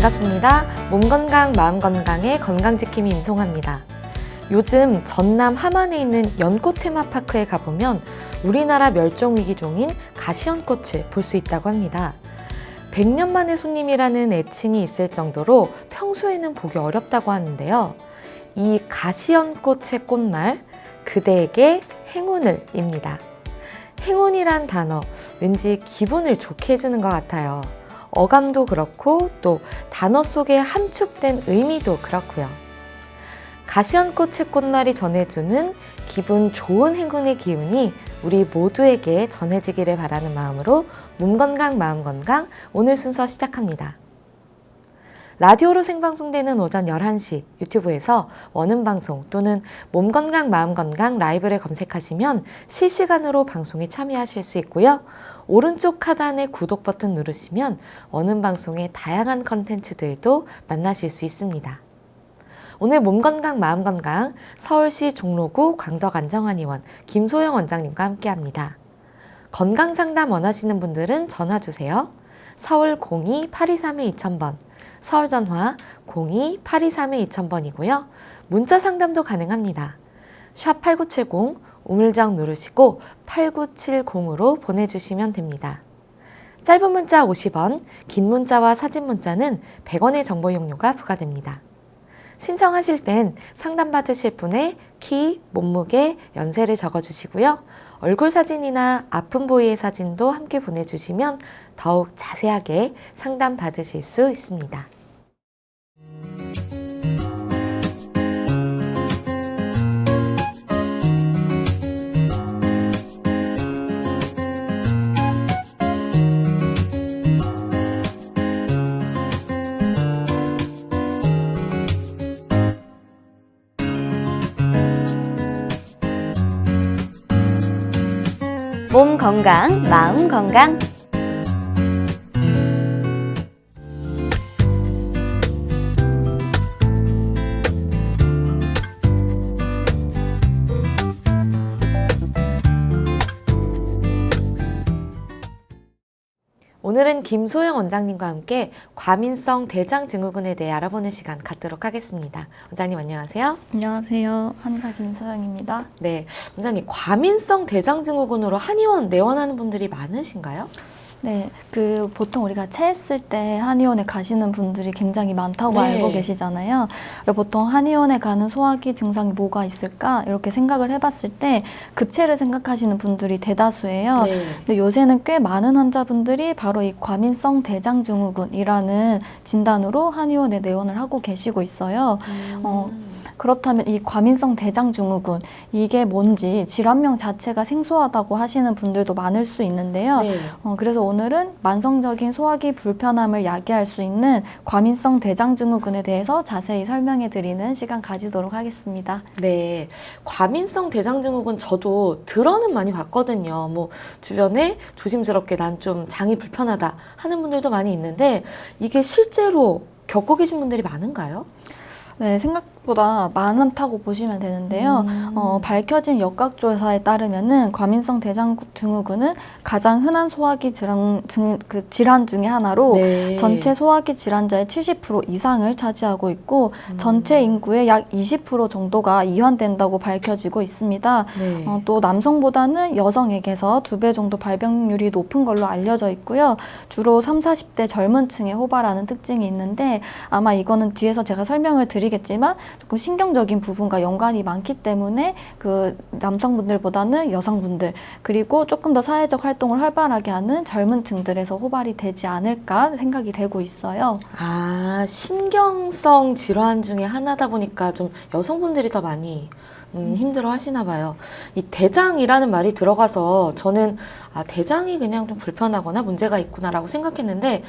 반갑습니다. 몸 건강, 마음 건강의 건강지킴이 임송아입니다. 요즘 전남 함안에 있는 연꽃 테마파크에 가보면 우리나라 멸종위기종인 가시연꽃을 볼 수 있다고 합니다. 100년 만에 손님이라는 애칭이 있을 정도로 평소에는 보기 어렵다고 하는데요. 이 가시연꽃의 꽃말, 그대에게 행운을 입니다. 행운이란 단어, 왠지 기분을 좋게 해주는 것 같아요. 어감도 그렇고 또 단어 속에 함축된 의미도 그렇고요. 가시연꽃의 꽃말이 전해주는 기분 좋은 행운의 기운이 우리 모두에게 전해지기를 바라는 마음으로 몸 건강, 마음 건강 오늘 순서 시작합니다. 라디오로 생방송되는 오전 11시 유튜브에서 원음방송 또는 몸 건강, 마음 건강 라이브를 검색하시면 실시간으로 방송에 참여하실 수 있고요. 오른쪽 하단의 구독 버튼 누르시면 원음방송의 다양한 컨텐츠들도 만나실 수 있습니다. 오늘 몸 건강, 마음 건강 서울시 종로구 광덕 안정환의원 김소영 원장님과 함께합니다. 건강 상담 원하시는 분들은 전화 주세요. 서울 02-823-2000번, 서울 전화 02-823-2000번이고요. 문자 상담도 가능합니다. 샵 8970 우물정 누르시고 8970으로 보내주시면 됩니다. 짧은 문자 50원, 긴 문자와 사진 문자는 100원의 정보 이용료가 부과됩니다. 신청하실 땐 상담받으실 분의 키, 몸무게, 연세를 적어주시고요. 얼굴 사진이나 아픈 부위의 사진도 함께 보내주시면 더욱 자세하게 상담받으실 수 있습니다. 몸 건강, 마음 건강. 오늘은 김소영 원장님과 함께 과민성 대장증후군에 대해 알아보는 시간 갖도록 하겠습니다. 원장님 안녕하세요. 안녕하세요. 한의사 김소영입니다. 네, 원장님 과민성 대장증후군으로 한의원 내원하는 분들이 많으신가요? 네, 보통 우리가 체했을 때 한의원에 가시는 분들이 굉장히 많다고 알고 계시잖아요. 보통 한의원에 가는 소화기 증상이 뭐가 있을까 이렇게 생각을 해봤을 때 급체를 생각하시는 분들이 대다수예요. 근데 요새는 꽤 많은 환자분들이 바로 이 과민성 대장증후군이라는 진단으로 한의원에 내원을 하고 계시고 있어요. 그렇다면 이 과민성 대장증후군 이게 뭔지 질환명 자체가 생소하다고 하시는 분들도 많을 수 있는데요. 그래서 오늘은 만성적인 소화기 불편함을 야기할 수 있는 과민성 대장증후군에 대해서 자세히 설명해 드리는 시간 가지도록 하겠습니다. 네, 과민성 대장증후군 저도 들어는 많이 봤거든요. 뭐 주변에 조심스럽게 난 좀 장이 불편하다 하는 분들도 많이 있는데 이게 실제로 겪고 계신 분들이 많은가요? 네, 생각보다 많다고 보시면 되는데요. 밝혀진 역학조사에 따르면은 과민성 대장증후군은 가장 흔한 소화기 질환 중에 하나로 전체 소화기 질환자의 70% 이상을 차지하고 있고 전체 인구의 약 20% 정도가 이완된다고 밝혀지고 있습니다. 또 남성보다는 여성에게서 2배 정도 발병률이 높은 걸로 알려져 있고요. 주로 30, 40대 젊은 층에 호발하는 특징이 있는데 아마 이거는 뒤에서 제가 설명을 드리겠지만 조금 신경적인 부분과 연관이 많기 때문에 그 남성분들보다는 여성분들 그리고 조금 더 사회적 활동을 활발하게 하는 젊은 층들에서 호발이 되지 않을까 생각이 되고 있어요. 아, 신경성 질환 중에 하나다 보니까 좀 여성분들이 더 많이 힘들어 하시나 봐요. 이 대장이라는 말이 들어가서 저는 대장이 그냥 좀 불편하거나 문제가 있구나라고 생각했는데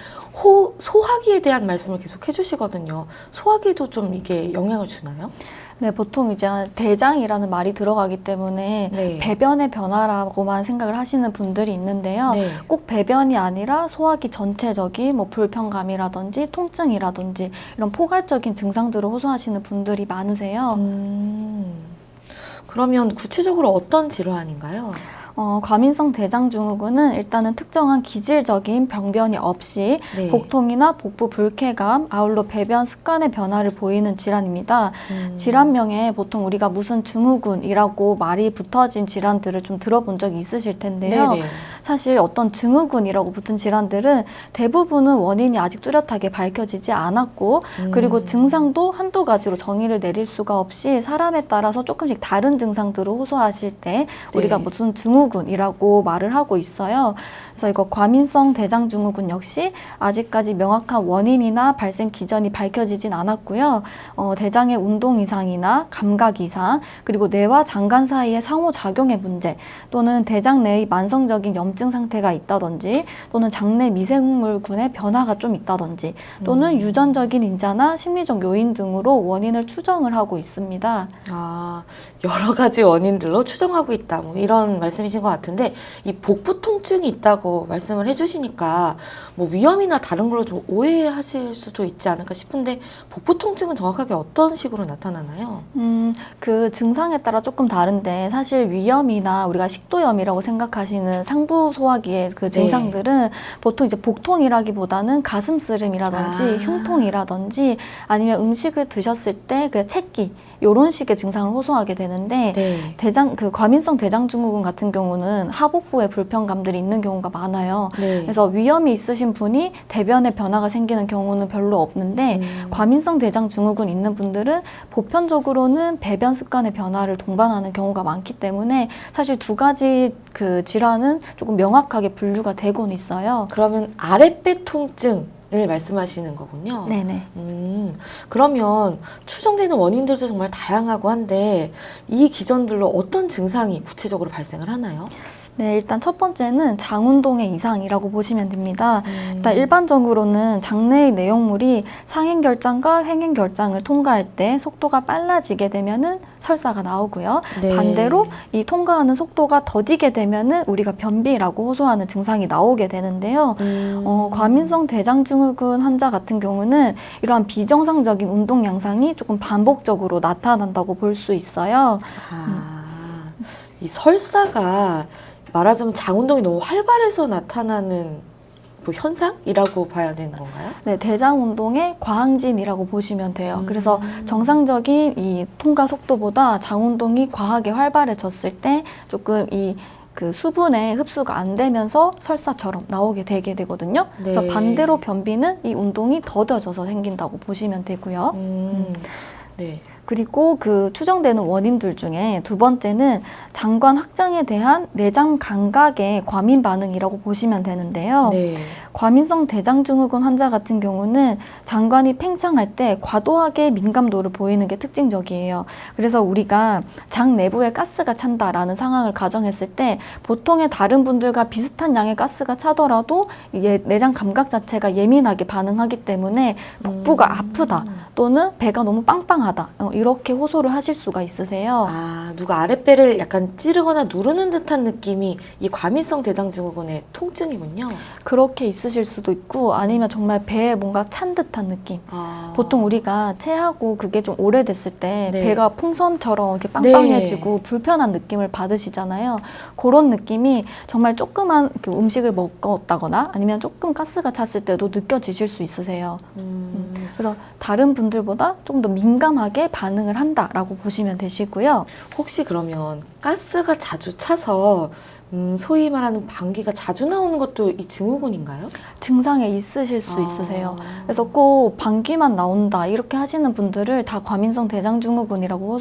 소화기에 대한 말씀을 계속 해주시거든요. 소화기도 좀 이게 영향을 주나요? 네, 보통 이제 대장이라는 말이 들어가기 때문에 배변의 변화라고만 생각을 하시는 분들이 있는데요. 꼭 배변이 아니라 소화기 전체적인 뭐 불편감이라든지 통증이라든지 이런 포괄적인 증상들을 호소하시는 분들이 많으세요. 그러면 구체적으로 어떤 질환인가요? 과민성 대장증후군은 일단은 특정한 기질적인 병변이 없이 네. 복통이나 복부 불쾌감, 아울러 배변 습관의 변화를 보이는 질환입니다. 질환명에 보통 우리가 무슨 증후군이라고 말이 붙어진 질환들을 좀 들어본 적이 있으실 텐데요. 네네. 사실 어떤 증후군이라고 붙은 질환들은 대부분은 원인이 아직 뚜렷하게 밝혀지지 않았고 그리고 증상도 한두 가지로 정의를 내릴 수가 없이 사람에 따라서 조금씩 다른 증상들을 호소하실 때 우리가 네. 무슨 증후군이라고 말을 하고 있어요. 그래서 이거 과민성 대장증후군 역시 아직까지 명확한 원인이나 발생 기전이 밝혀지진 않았고요. 대장의 운동 이상이나 감각 이상, 그리고 뇌와 장관 사이의 상호작용의 문제, 또는 대장 내의 만성적인 염증 상태가 있다든지, 또는 장내 미생물군의 변화가 좀 있다든지, 또는 유전적인 인자나 심리적 요인 등으로 원인을 추정을 하고 있습니다. 아, 여러 가지 원인들로 추정하고 있다. 뭐 이런 말씀이신 것 같은데, 이 복부 통증이 있다고 말씀을 해주시니까 뭐 위염이나 다른 걸로 좀 오해하실 수도 있지 않을까 싶은데, 복부 통증은 정확하게 어떤 식으로 나타나나요? 그 증상에 따라 조금 다른데 사실 위염이나 우리가 식도염이라고 생각하시는 상부 소화기의 그 증상들은 보통 이제 복통이라기보다는 가슴 쓰림이라든지 흉통이라든지 아니면 음식을 드셨을 때 그 채기 이런 식의 증상을 호소하게 되는데 네. 과민성 대장증후군 같은 경우는 하복부에 불편감들이 있는 경우가 많아요. 네. 그래서 위염이 있으신 분이 대변에 변화가 생기는 경우는 별로 없는데 과민성 대장증후군 있는 분들은 보편적으로는 배변 습관의 변화를 동반하는 경우가 많기 때문에 사실 두 가지 그 질환은 조금 명확하게 분류가 되곤 있어요. 그러면 아랫배 통증을 말씀하시는 거군요. 네네. 그러면 추정되는 원인들도 정말 다양하고 한데, 이 기전들로 어떤 증상이 구체적으로 발생을 하나요? 네, 일단 첫 번째는 장운동의 이상이라고 보시면 됩니다. 일단 일반적으로는 장내의 내용물이 상행결장과 회행결장을 통과할 때 속도가 빨라지게 되면은 설사가 나오고요. 네. 반대로 이 통과하는 속도가 더디게 되면은 우리가 변비라고 호소하는 증상이 나오게 되는데요. 과민성 대장증후군 환자 같은 경우는 이러한 비정상적인 운동 양상이 조금 반복적으로 나타난다고 볼 수 있어요. 이 설사가 말하자면 장운동이 너무 활발해서 나타나는 뭐 현상이라고 봐야 되는 건가요? 네, 대장 운동의 과항진이라고 보시면 돼요. 그래서 정상적인 이 통과 속도보다 장 운동이 과하게 활발해졌을 때 조금 그 수분의 흡수가 안 되면서 설사처럼 나오게 되게 되거든요. 네. 그래서 반대로 변비는 이 운동이 더뎌져서 생긴다고 보시면 되고요. 네. 그리고 그 추정되는 원인들 중에 두 번째는 장관 확장에 대한 내장 감각의 과민 반응이라고 보시면 되는데요. 네. 과민성 대장증후군 환자 같은 경우는 장관이 팽창할 때 과도하게 민감도를 보이는 게 특징적이에요. 그래서 우리가 장 내부에 가스가 찬다라는 상황을 가정했을 때 보통의 다른 분들과 비슷한 양의 가스가 차더라도 내장 감각 자체가 예민하게 반응하기 때문에 복부가 아프다 또는 배가 너무 빵빵하다 이렇게 호소를 하실 수가 있으세요. 아, 누가 아랫배를 약간 찌르거나 누르는 듯한 느낌이 이 과민성 대장증후군의 통증이군요. 그렇게 있으실 수도 있고 아니면 정말 배에 뭔가 찬 듯한 느낌. 보통 우리가 체하고 그게 좀 오래됐을 때 네. 배가 풍선처럼 이렇게 빵빵해지고 불편한 느낌을 받으시잖아요. 그런 느낌이 정말 조그만 이렇게 음식을 먹었다거나 아니면 조금 가스가 찼을 때도 느껴지실 수 있으세요. 그래서 다른 분들보다 좀 더 민감하게 반응을 한다라고 보시면 되시고요. 혹시 그러면 가스가 자주 차서 소위 말하는 방귀가 자주 나오는 것도 이 증후군인가요? 증상에 있으실 수 있으세요. 그래서 꼭 방귀만 나온다 이렇게 하시는 분들을 다 과민성 대장증후군이라고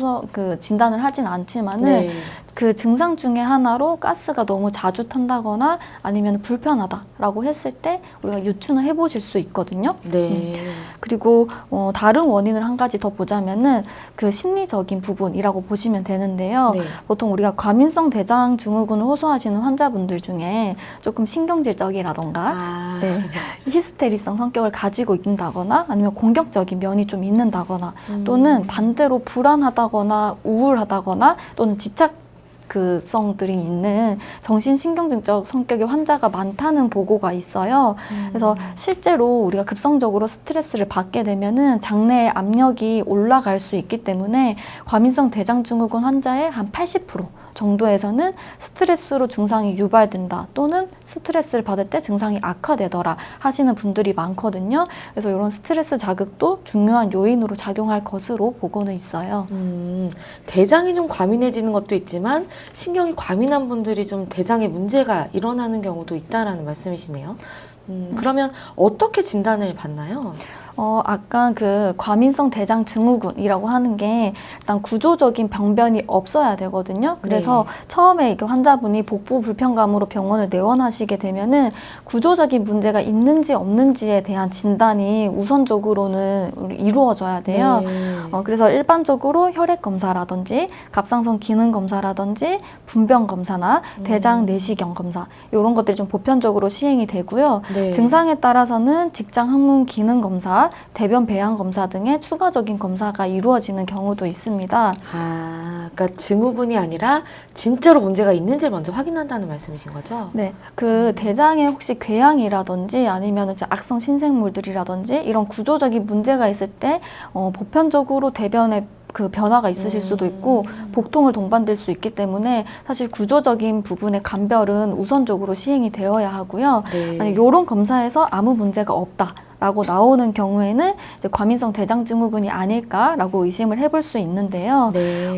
진단을 하진 않지만은 네. 그 증상 중에 하나로 가스가 너무 자주 탄다거나 아니면 불편하다라고 했을 때 우리가 유추는 해보실 수 있거든요. 네. 그리고 다른 원인을 한 가지 더 보자면은 그 심리적인 부분이라고 보시면 되는데요. 네. 보통 우리가 과민성 대장증후군을 호소하시는 환자분들 중에 조금 신경질적이라던가 네, 히스테리성 성격을 가지고 있다거나 아니면 공격적인 면이 좀 있는다거나 또는 반대로 불안하다거나 우울하다거나 또는 집착성들이 있는 정신신경증적 성격의 환자가 많다는 보고가 있어요. 그래서 실제로 우리가 급성적으로 스트레스를 받게 되면은 장내의 압력이 올라갈 수 있기 때문에 과민성 대장증후군 환자의 한 80% 정도에서는 스트레스로 증상이 유발된다 또는 스트레스를 받을 때 증상이 악화되더라 하시는 분들이 많거든요. 그래서 이런 스트레스 자극도 중요한 요인으로 작용할 것으로 보고는 있어요. 대장이 좀 과민해지는 것도 있지만 신경이 과민한 분들이 좀 대장에 문제가 일어나는 경우도 있다라는 말씀이시네요. 그러면 어떻게 진단을 받나요? 아까 그 과민성 대장 증후군이라고 하는 게 일단 구조적인 병변이 없어야 되거든요. 그래서 처음에 이렇게 환자분이 복부 불편감으로 병원을 내원하시게 되면은 구조적인 문제가 있는지 없는지에 대한 진단이 우선적으로는 이루어져야 돼요. 그래서 일반적으로 혈액 검사라든지 갑상선 기능 검사라든지 분변 검사나 대장 내시경 검사 이런 것들이 좀 보편적으로 시행이 되고요. 증상에 따라서는 직장 항문 기능 검사, 대변 배양 검사 등의 추가적인 검사가 이루어지는 경우도 있습니다. 그러니까 증후군이 아니라 진짜로 문제가 있는지를 먼저 확인한다는 말씀이신 거죠? 네, 그 대장에 혹시 궤양이라든지 아니면 악성 신생물들이라든지 이런 구조적인 문제가 있을 때 보편적으로 대변에 그 변화가 있으실 수도 있고 복통을 동반될 수 있기 때문에 사실 구조적인 부분의 감별은 우선적으로 시행이 되어야 하고요. 만약 이런 검사에서 아무 문제가 없다라고 나오는 경우에는 이제 과민성 대장 증후군이 아닐까라고 의심을 해볼 수 있는데요.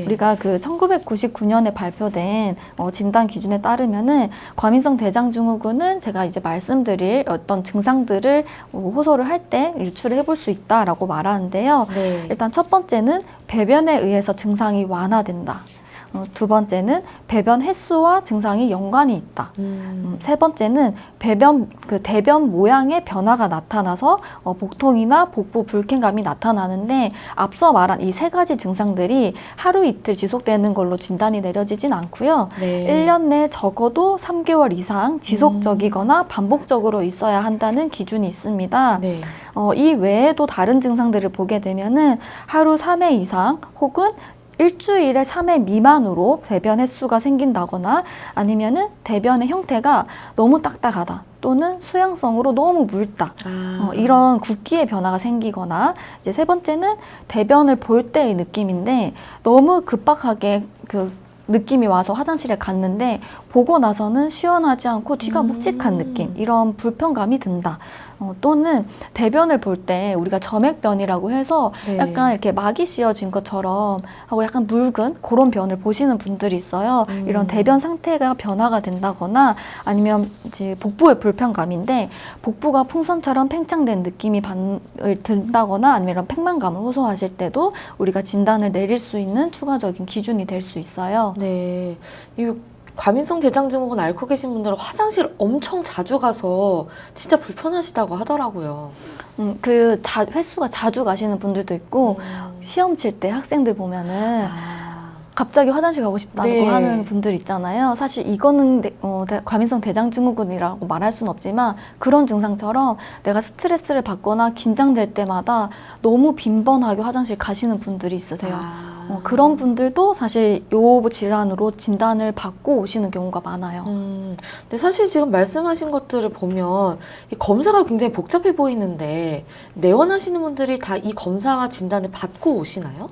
우리가 그 1999년에 발표된 진단 기준에 따르면은 과민성 대장 증후군은 제가 이제 말씀드릴 어떤 증상들을 호소를 할 때 유출을 해볼 수 있다라고 말하는데요. 일단 첫 번째는 배변에 의해서 증상이 완화된다. 두 번째는 배변 횟수와 증상이 연관이 있다. 세 번째는 대변 모양의 변화가 나타나서 복통이나 복부 불쾌감이 나타나는데 앞서 말한 이 세 가지 증상들이 하루 이틀 지속되는 걸로 진단이 내려지진 않고요. 1년 내 적어도 3개월 이상 지속적이거나 반복적으로 있어야 한다는 기준이 있습니다. 이 외에도 다른 증상들을 보게 되면은 하루 3회 이상 혹은 일주일에 3회 미만으로 대변 횟수가 생긴다거나 아니면은 대변의 형태가 너무 딱딱하다 또는 수양성으로 너무 묽다 이런 굵기의 변화가 생기거나 이제 세 번째는 대변을 볼 때의 느낌인데 너무 급박하게 그 느낌이 와서 화장실에 갔는데 보고 나서는 시원하지 않고 뒤가 묵직한 느낌 이런 불편감이 든다. 또는 대변을 볼 때 우리가 점액변이라고 해서 약간 이렇게 막이 씌어진 것처럼 하고 약간 묽은 그런 변을 보시는 분들이 있어요. 이런 대변 상태가 변화가 된다거나 아니면 이제 복부의 불편감인데 복부가 풍선처럼 팽창된 느낌이 든다거나 아니면 이런 팽만감을 호소하실 때도 우리가 진단을 내릴 수 있는 추가적인 기준이 될 수 있어요. 이 과민성 대장 증후군 앓고 계신 분들은 화장실 엄청 자주 가서 진짜 불편하시다고 하더라고요. 횟수가 자주 가시는 분들도 있고 시험 칠 때 학생들 보면은 갑자기 화장실 가고 싶다고 하는 분들 있잖아요. 사실 이거는 과민성 대장 증후군이라고 말할 수는 없지만 그런 증상처럼 내가 스트레스를 받거나 긴장될 때마다 너무 빈번하게 화장실 가시는 분들이 있으세요. 그런 분들도 사실 요 질환으로 진단을 받고 오시는 경우가 많아요. 근데 사실 지금 말씀하신 것들을 보면 이 검사가 굉장히 복잡해 보이는데 내원하시는 분들이 다 이 검사와 진단을 받고 오시나요?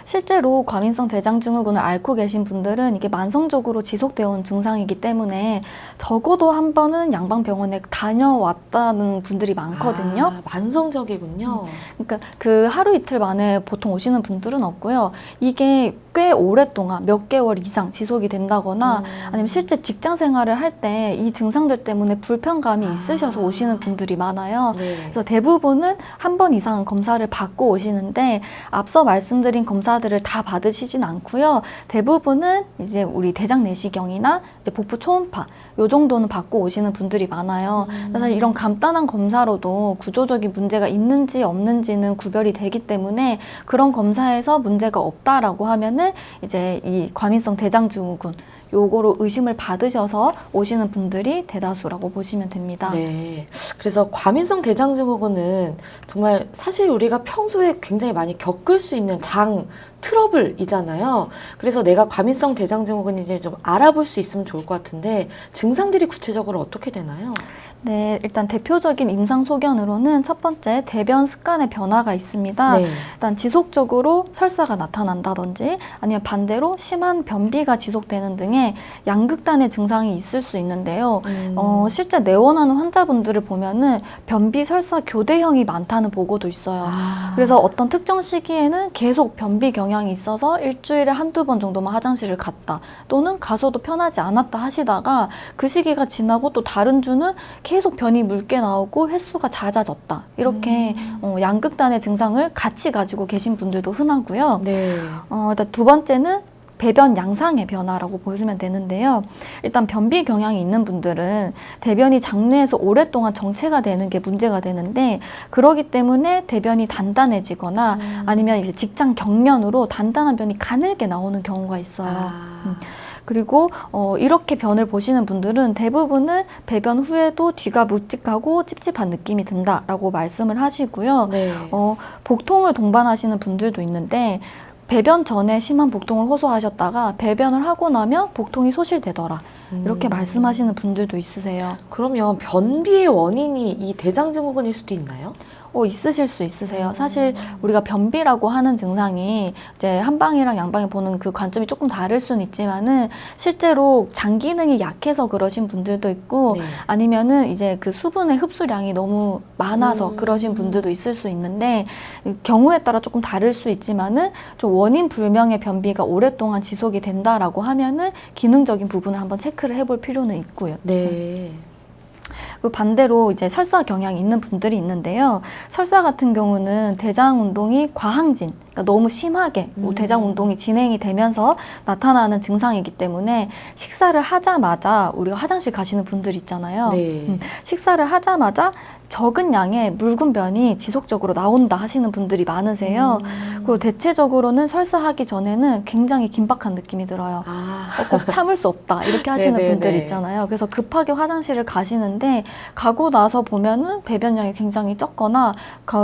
실제로 과민성 대장 증후군을 앓고 계신 분들은 이게 만성적으로 지속되어 온 증상이기 때문에 적어도 한 번은 양방병원에 다녀왔다는 분들이 많거든요. 만성적이군요. 그러니까 그 하루 이틀 만에 보통 오시는 분들은 없고요. 이게 꽤 오랫동안 몇 개월 이상 지속이 된다거나 아니면 실제 직장 생활을 할 때 이 증상들 때문에 불편감이 있으셔서 오시는 분들이 많아요. 그래서 대부분은 한 번 이상 검사를 받고 오시는데 앞서 말씀드린 검사들을 다 받으시진 않고요. 대부분은 이제 우리 대장 내시경이나 이제 복부 초음파 요 정도는 받고 오시는 분들이 많아요. 그래서 이런 간단한 검사로도 구조적인 문제가 있는지 없는지는 구별이 되기 때문에 그런 검사에서 문제가 없다라고 하면은 이제 이 과민성 대장 증후군 요거로 의심을 받으셔서 오시는 분들이 대다수라고 보시면 됩니다. 그래서 과민성 대장 증후군은 정말 사실 우리가 평소에 굉장히 많이 겪을 수 있는 장 트러블이잖아요. 그래서 내가 과민성 대장증후군인지 좀 알아볼 수 있으면 좋을 것 같은데 증상들이 구체적으로 어떻게 되나요? 네, 일단 대표적인 임상 소견으로는 첫 번째 대변 습관의 변화가 있습니다. 네. 일단 지속적으로 설사가 나타난다든지 아니면 반대로 심한 변비가 지속되는 등의 양극단의 증상이 있을 수 있는데요. 실제 내원하는 환자분들을 보면은 변비 설사 교대형이 많다는 보고도 있어요. 그래서 어떤 특정 시기에는 계속 변비 경향이 있어서 일주일에 한두 번 정도만 화장실을 갔다 또는 가서도 편하지 않았다 하시다가 그 시기가 지나고 또 다른 주는 계속 변이 묽게 나오고 횟수가 잦아졌다. 이렇게 양극단의 증상을 같이 가지고 계신 분들도 흔하고요. 네. 일단 두 번째는 배변 양상의 변화라고 보시면 되는데요. 일단 변비 경향이 있는 분들은 대변이 장내에서 오랫동안 정체가 되는 게 문제가 되는데 그러기 때문에 대변이 단단해지거나 아니면 이제 직장 경련으로 단단한 변이 가늘게 나오는 경우가 있어요. 그리고 이렇게 변을 보시는 분들은 대부분은 배변 후에도 뒤가 묵직하고 찝찝한 느낌이 든다라고 말씀을 하시고요. 네. 복통을 동반하시는 분들도 있는데 배변 전에 심한 복통을 호소하셨다가 배변을 하고 나면 복통이 소실되더라. 이렇게 말씀하시는 분들도 있으세요. 그러면 변비의 원인이 이 대장증후군일 수도 있나요? 있으실 수 있으세요. 사실 우리가 변비라고 하는 증상이 이제 한방이랑 양방에 보는 그 관점이 조금 다를 수는 있지만은 실제로 장 기능이 약해서 그러신 분들도 있고 네. 아니면은 이제 그 수분의 흡수량이 너무 많아서 그러신 분들도 있을 수 있는데 경우에 따라 조금 다를 수 있지만은 좀 원인 불명의 변비가 오랫동안 지속이 된다라고 하면은 기능적인 부분을 한번 체크를 해볼 필요는 있고요. 네. 그 반대로 이제 설사 경향이 있는 분들이 있는데요. 설사 같은 경우는 대장 운동이 과항진, 그러니까 너무 심하게 대장 운동이 진행이 되면서 나타나는 증상이기 때문에 식사를 하자마자 우리가 화장실 가시는 분들 있잖아요. 네. 식사를 하자마자 적은 양의 묽은 변이 지속적으로 나온다 하시는 분들이 많으세요. 그리고 대체적으로는 설사하기 전에는 굉장히 긴박한 느낌이 들어요. 꼭 참을 수 없다 이렇게 하시는 네네네. 분들이 있잖아요. 그래서 급하게 화장실을 가시는데 가고 나서 보면은 배변량이 굉장히 적거나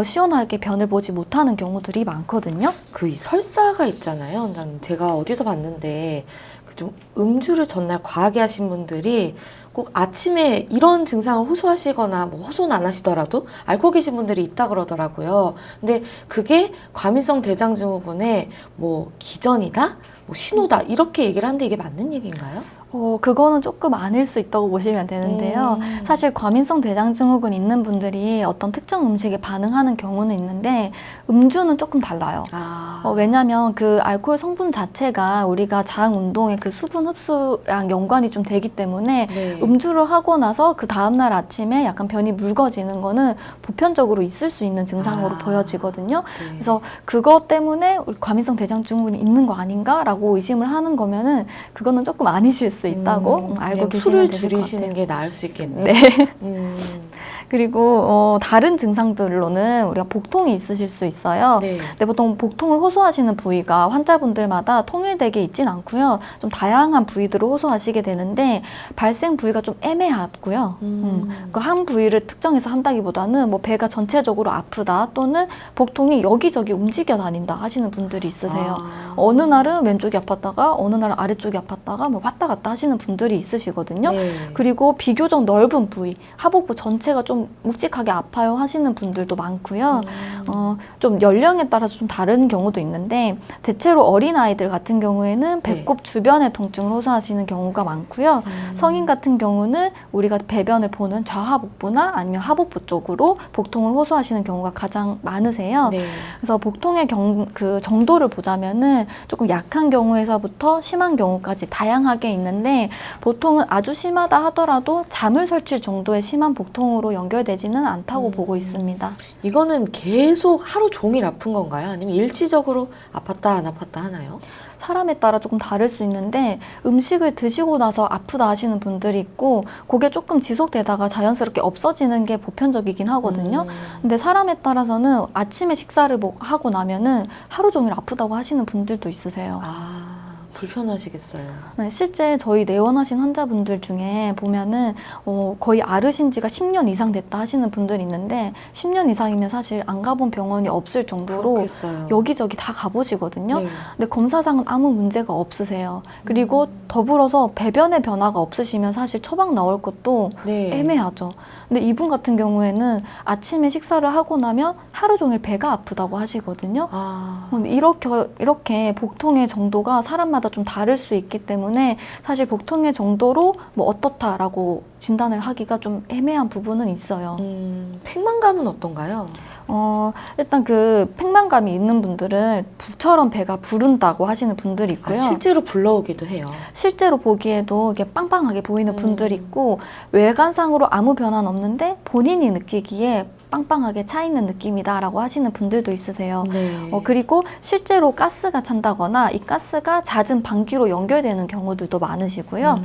시원하게 변을 보지 못하는 경우들이 많거든요. 그 이 설사가 있잖아요. 난 제가 어디서 봤는데 그 좀 음주를 전날 과하게 하신 분들이 꼭 아침에 이런 증상을 호소하시거나 뭐 호소는 안 하시더라도 앓고 계신 분들이 있다 그러더라고요. 근데 그게 과민성 대장증후군의 뭐 기전이다, 뭐 신호다 이렇게 얘기를 하는데 이게 맞는 얘기인가요? 그거는 조금 아닐 수 있다고 보시면 되는데요. 사실 과민성 대장증후군 있는 분들이 어떤 특정 음식에 반응하는 경우는 있는데 음주는 조금 달라요. 왜냐하면 그 알코올 성분 자체가 우리가 장 운동의 그 수분 흡수랑 연관이 좀 되기 때문에 네. 음주를 하고 나서 그 다음날 아침에 약간 변이 묽어지는 거는 보편적으로 있을 수 있는 증상으로 보여지거든요. 네. 그래서 그것 때문에 우리 과민성 대장증후군이 있는 거 아닌가라고 의심을 하는 거면은 그거는 조금 아니실 수 있다고 알고 계시면 술을 되실 것 줄이시는 같아요. 게 나을 수 있겠네요. 네. 그리고 다른 증상들로는 우리가 복통이 있으실 수 있어요. 네. 근데 보통 복통을 호소하시는 부위가 환자분들마다 통일되게 있진 않고요. 좀 다양한 부위들을 호소하시게 되는데 발생 부위가 좀 애매하고요. 그 한 부위를 특정해서 한다기보다는 뭐 배가 전체적으로 아프다 또는 복통이 여기저기 움직여 다닌다 하시는 분들이 있으세요. 어느 날은 왼쪽이 아팠다가 어느 날은 아래쪽이 아팠다가 뭐 왔다 갔다 하시는 분들이 있으시거든요. 네. 그리고 비교적 넓은 부위, 하복부 전체가 좀 묵직하게 아파요 하시는 분들도 많고요. 좀 연령에 따라서 좀 다른 경우도 있는데 대체로 어린아이들 같은 경우에는 배꼽 주변의 통증을 호소하시는 경우가 많고요. 성인 같은 경우는 우리가 배변을 보는 좌하복부나 아니면 하복부 쪽으로 복통을 호소하시는 경우가 가장 많으세요. 네. 그래서 복통의 그 정도를 보자면은 조금 약한 경우에서부터 심한 경우까지 다양하게 있는데 보통은 아주 심하다 하더라도 잠을 설칠 정도의 심한 복통으로 연결되지는 않다고 보고 있습니다. 이거는 계속 하루 종일 아픈 건가요? 아니면 일시적으로 아팠다 안 아팠다 하나요? 사람에 따라 조금 다를 수 있는데 음식을 드시고 나서 아프다 하시는 분들이 있고 그게 조금 지속되다가 자연스럽게 없어지는 게 보편적이긴 하거든요. 근데 사람에 따라서는 아침에 식사를 하고 나면은 하루 종일 아프다고 하시는 분들도 있으세요. 불편하시겠어요. 네, 실제 저희 내원하신 환자분들 중에 보면은 거의 앓으신 지가 10년 이상 됐다 하시는 분들이 있는데 10년 이상이면 사실 안 가본 병원이 없을 정도로 그렇겠어요. 여기저기 다 가보시거든요. 네. 근데 검사상은 아무 문제가 없으세요. 그리고 더불어서 배변의 변화가 없으시면 사실 처방 나올 것도 네. 애매하죠. 근데 이분 같은 경우에는 아침에 식사를 하고 나면 하루 종일 배가 아프다고 하시거든요. 근데 이렇게 복통의 정도가 사람마다 좀 다를 수 있기 때문에 사실 복통의 정도로 뭐 어떻다라고 진단을 하기가 좀 애매한 부분은 있어요. 팽만감은 어떤가요? 일단 그 팽만감이 있는 분들은 불처럼 배가 부른다고 하시는 분들이 있고요. 실제로 불러오기도 해요. 실제로 보기에도 이게 빵빵하게 보이는 분들이 있고 외관상으로 아무 변화는 없는데 본인이 느끼기에 빵빵하게 차 있는 느낌이다라고 하시는 분들도 있으세요. 네. 그리고 실제로 가스가 찬다거나 이 가스가 잦은 방귀로 연결되는 경우들도 많으시고요.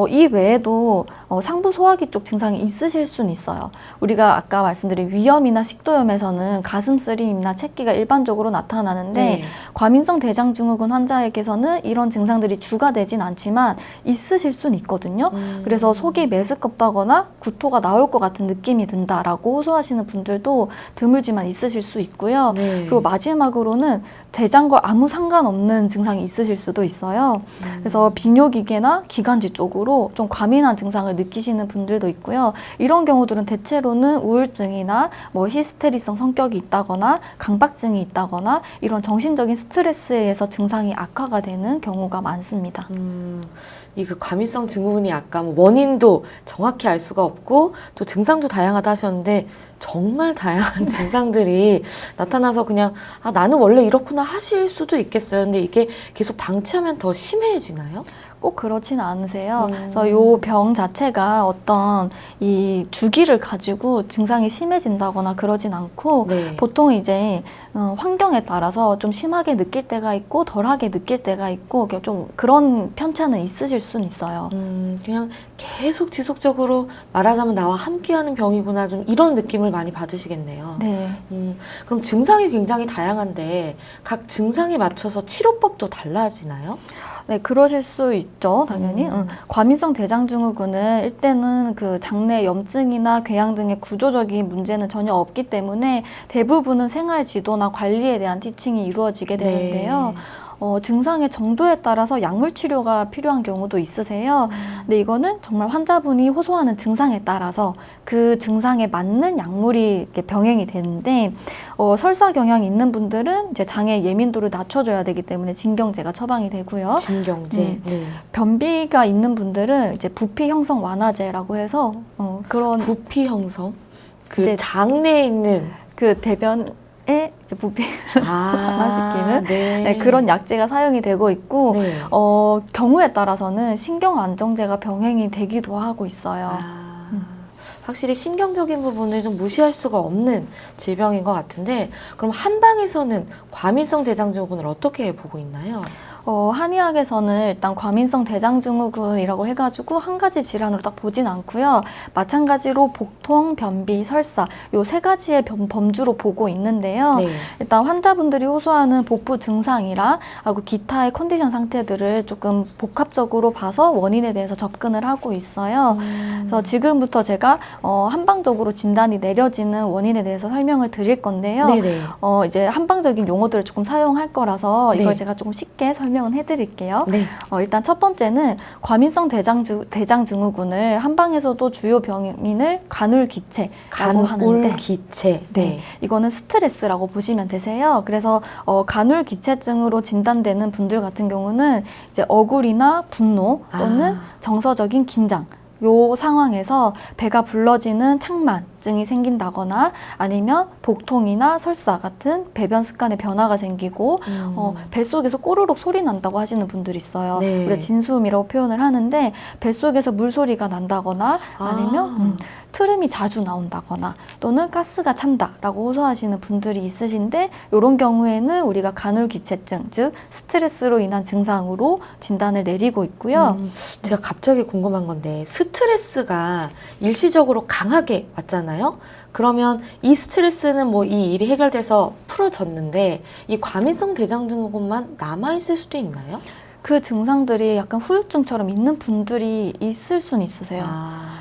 이 외에도 상부 소화기 쪽 증상이 있으실 수는 있어요. 우리가 아까 말씀드린 위염이나 식도염에서는 가슴 쓰림이나 체기가 일반적으로 나타나는데 네. 과민성 대장증후군 환자에게서는 이런 증상들이 주가 되진 않지만 있으실 수는 있거든요. 그래서 속이 메스껍다거나 구토가 나올 것 같은 느낌이 든다라고 호소하시는 분들도 드물지만 있으실 수 있고요. 네. 그리고 마지막으로는 대장과 아무 상관없는 증상이 있으실 수도 있어요. 그래서 비뇨기계나 기관지 쪽으로 좀 과민한 증상을 느끼시는 분들도 있고요. 이런 경우들은 대체로는 우울증이나 뭐 히스테리성 성격이 있다거나 강박증이 있다거나 이런 정신적인 스트레스에 의해서 증상이 악화가 되는 경우가 많습니다. 이 그 과민성 증후군이 아까 뭐 원인도 정확히 알 수가 없고 또 증상도 다양하다 하셨는데 정말 다양한 증상들이 나타나서 그냥 나는 원래 이렇구나 하실 수도 있겠어요. 근데 이게 계속 방치하면 더 심해지나요? 꼭 그렇지는 않으세요. 그래서 이 병 자체가 어떤 이 주기를 가지고 증상이 심해진다거나 그러진 않고 네. 보통 이제 환경에 따라서 좀 심하게 느낄 때가 있고 덜하게 느낄 때가 있고 좀 그런 편차는 있으실 수는 있어요. 그냥 계속 지속적으로 말하자면 나와 함께하는 병이구나 좀 이런 느낌을 많이 받으시겠네요. 네. 그럼 증상이 굉장히 다양한데 각 증상에 맞춰서 치료법도 달라지나요? 네, 그러실 수 있죠, 당연히. 과민성 대장증후군은 일단은 그 장내 염증이나 궤양 등의 구조적인 문제는 전혀 없기 때문에 대부분은 생활 지도나 관리에 대한 티칭이 이루어지게 되는데요. 증상의 정도에 따라서 약물 치료가 필요한 경우도 있으세요. 근데 이거는 정말 환자분이 호소하는 증상에 따라서 그 증상에 맞는 약물이 이렇게 병행이 되는데 설사 경향이 있는 분들은 이제 장의 예민도를 낮춰줘야 되기 때문에 진경제가 처방이 되고요. 진경제. 네. 변비가 있는 분들은 이제 부피 형성 완화제라고 해서 그런 부피 형성? 그 이제 장내에 있는 그 대변에 이제 부피를 완화시키는 네. 네, 그런 약제가 사용이 되고 있고 네. 경우에 따라서는 신경 안정제가 병행이 되기도 하고 있어요. 확실히 신경적인 부분을 좀 무시할 수가 없는 질병인 것 같은데 그럼 한방에서는 과민성 대장증후군을 어떻게 보고 있나요? 한의학에서는 일단 과민성 대장증후군이라고 해가지고 한 가지 질환으로 딱 보진 않고요. 마찬가지로 복통, 변비, 설사 요 세 가지의 범주로 보고 있는데요. 네. 일단 환자분들이 호소하는 복부 증상이랑 하고 기타의 컨디션 상태들을 조금 복합적으로 봐서 원인에 대해서 접근을 하고 있어요. 그래서 지금부터 제가 한방적으로 진단이 내려지는 원인에 대해서 설명을 드릴 건데요. 네네. 이제 한방적인 용어들을 조금 사용할 거라서 이걸 네. 제가 조금 쉽게 설명을 해드릴게요. 네. 일단 첫 번째는 과민성 대장증후군을 한방에서도 주요 병인을 간울기체라고 하는데 간울기체. 네, 이거는 스트레스라고 보시면 되세요. 그래서 간울기체증으로 진단되는 분들 같은 경우는 이제 억울이나 분노 또는 정서적인 긴장 요 상황에서 배가 불러지는 창만증이 생긴다거나 아니면 복통이나 설사 같은 배변 습관의 변화가 생기고 뱃속에서 꼬르륵 소리 난다고 하시는 분들이 있어요. 네. 우리가 진수음이라고 표현을 하는데 뱃속에서 물소리가 난다거나 아니면 트름이 자주 나온다거나 또는 가스가 찬다라고 호소하시는 분들이 있으신데 이런 경우에는 우리가 간헐기체증, 즉 스트레스로 인한 증상으로 진단을 내리고 있고요. 제가 갑자기 궁금한 건데 스트레스가 일시적으로 강하게 왔잖아요. 그러면 이 스트레스는 뭐 이 일이 해결돼서 풀어졌는데 이 과민성 대장증후군만 남아있을 수도 있나요? 그 증상들이 약간 후유증처럼 있는 분들이 있을 수는 있으세요.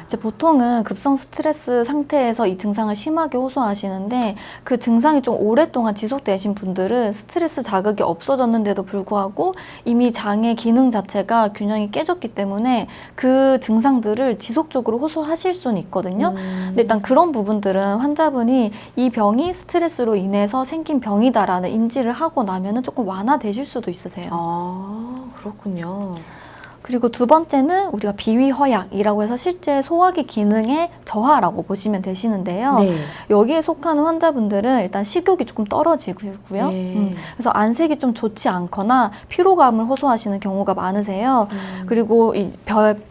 이제 보통은 급성 스트레스 상태에서 이 증상을 심하게 호소하시는데 그 증상이 좀 오랫동안 지속되신 분들은 스트레스 자극이 없어졌는데도 불구하고 이미 장의 기능 자체가 균형이 깨졌기 때문에 그 증상들을 지속적으로 호소하실 수는 있거든요. 근데 일단 그런 부분들은 환자분이 이 병이 스트레스로 인해서 생긴 병이다라는 인지를 하고 나면은 조금 완화되실 수도 있으세요. 그렇군요. 그리고 두 번째는 우리가 비위허약이라고 해서 실제 소화기 기능의 저하라고 보시면 되시는데요. 네. 여기에 속하는 환자분들은 일단 식욕이 조금 떨어지고요. 네. 그래서 안색이 좀 좋지 않거나 피로감을 호소하시는 경우가 많으세요. 그리고 이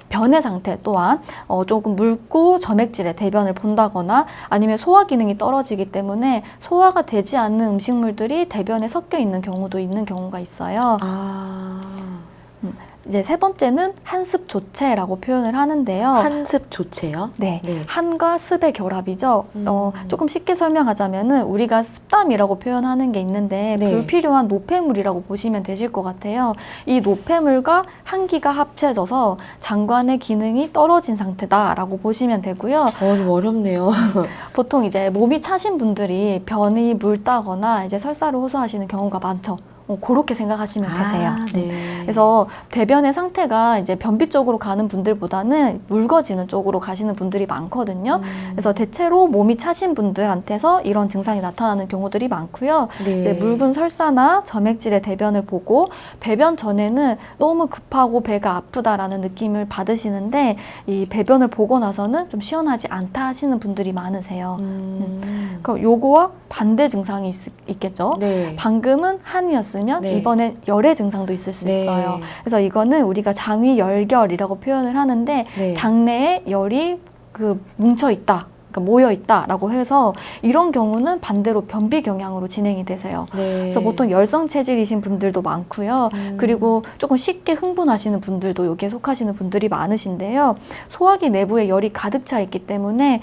변의 상태 또한 조금 묽고 점액질의 대변을 본다거나 아니면 소화 기능이 떨어지기 때문에 소화가 되지 않는 음식물들이 대변에 섞여 있는 경우도 있는 경우가 있어요. 이제 세 번째는 한습 조체라고 표현을 하는데요. 한습 조체요? 네, 네. 한과 습의 결합이죠. 조금 쉽게 설명하자면은 우리가 습담이라고 표현하는 게 있는데 네. 불필요한 노폐물이라고 보시면 되실 것 같아요. 이 노폐물과 한기가 합쳐져서 장관의 기능이 떨어진 상태다라고 보시면 되고요. 좀 어렵네요. 보통 이제 몸이 차신 분들이 변이 묽다거나 이제 설사를 호소하시는 경우가 많죠. 그렇게 생각하시면 되세요. 네. 그래서 대변의 상태가 이제 변비 쪽으로 가는 분들보다는 묽어지는 쪽으로 가시는 분들이 많거든요. 그래서 대체로 몸이 차신 분들한테서 이런 증상이 나타나는 경우들이 많고요. 네. 이제 묽은 설사나 점액질의 대변을 보고 배변 전에는 너무 급하고 배가 아프다라는 느낌을 받으시는데 이 배변을 보고 나서는 좀 시원하지 않다 하시는 분들이 많으세요. 그럼 요거와 반대 증상이 있겠죠. 네. 방금은 한이었으면 네. 이번엔 열의 증상도 있을 수 네. 있어요. 그래서 이거는 우리가 장위 열결이라고 표현을 하는데 네. 장내에 열이 뭉쳐 있다. 그러니까 모여 있다라고 해서 이런 경우는 반대로 변비 경향으로 진행이 되세요. 네. 그래서 보통 열성 체질이신 분들도 많고요. 그리고 조금 쉽게 흥분하시는 분들도 여기에 속하시는 분들이 많으신데요. 소화기 내부에 열이 가득 차 있기 때문에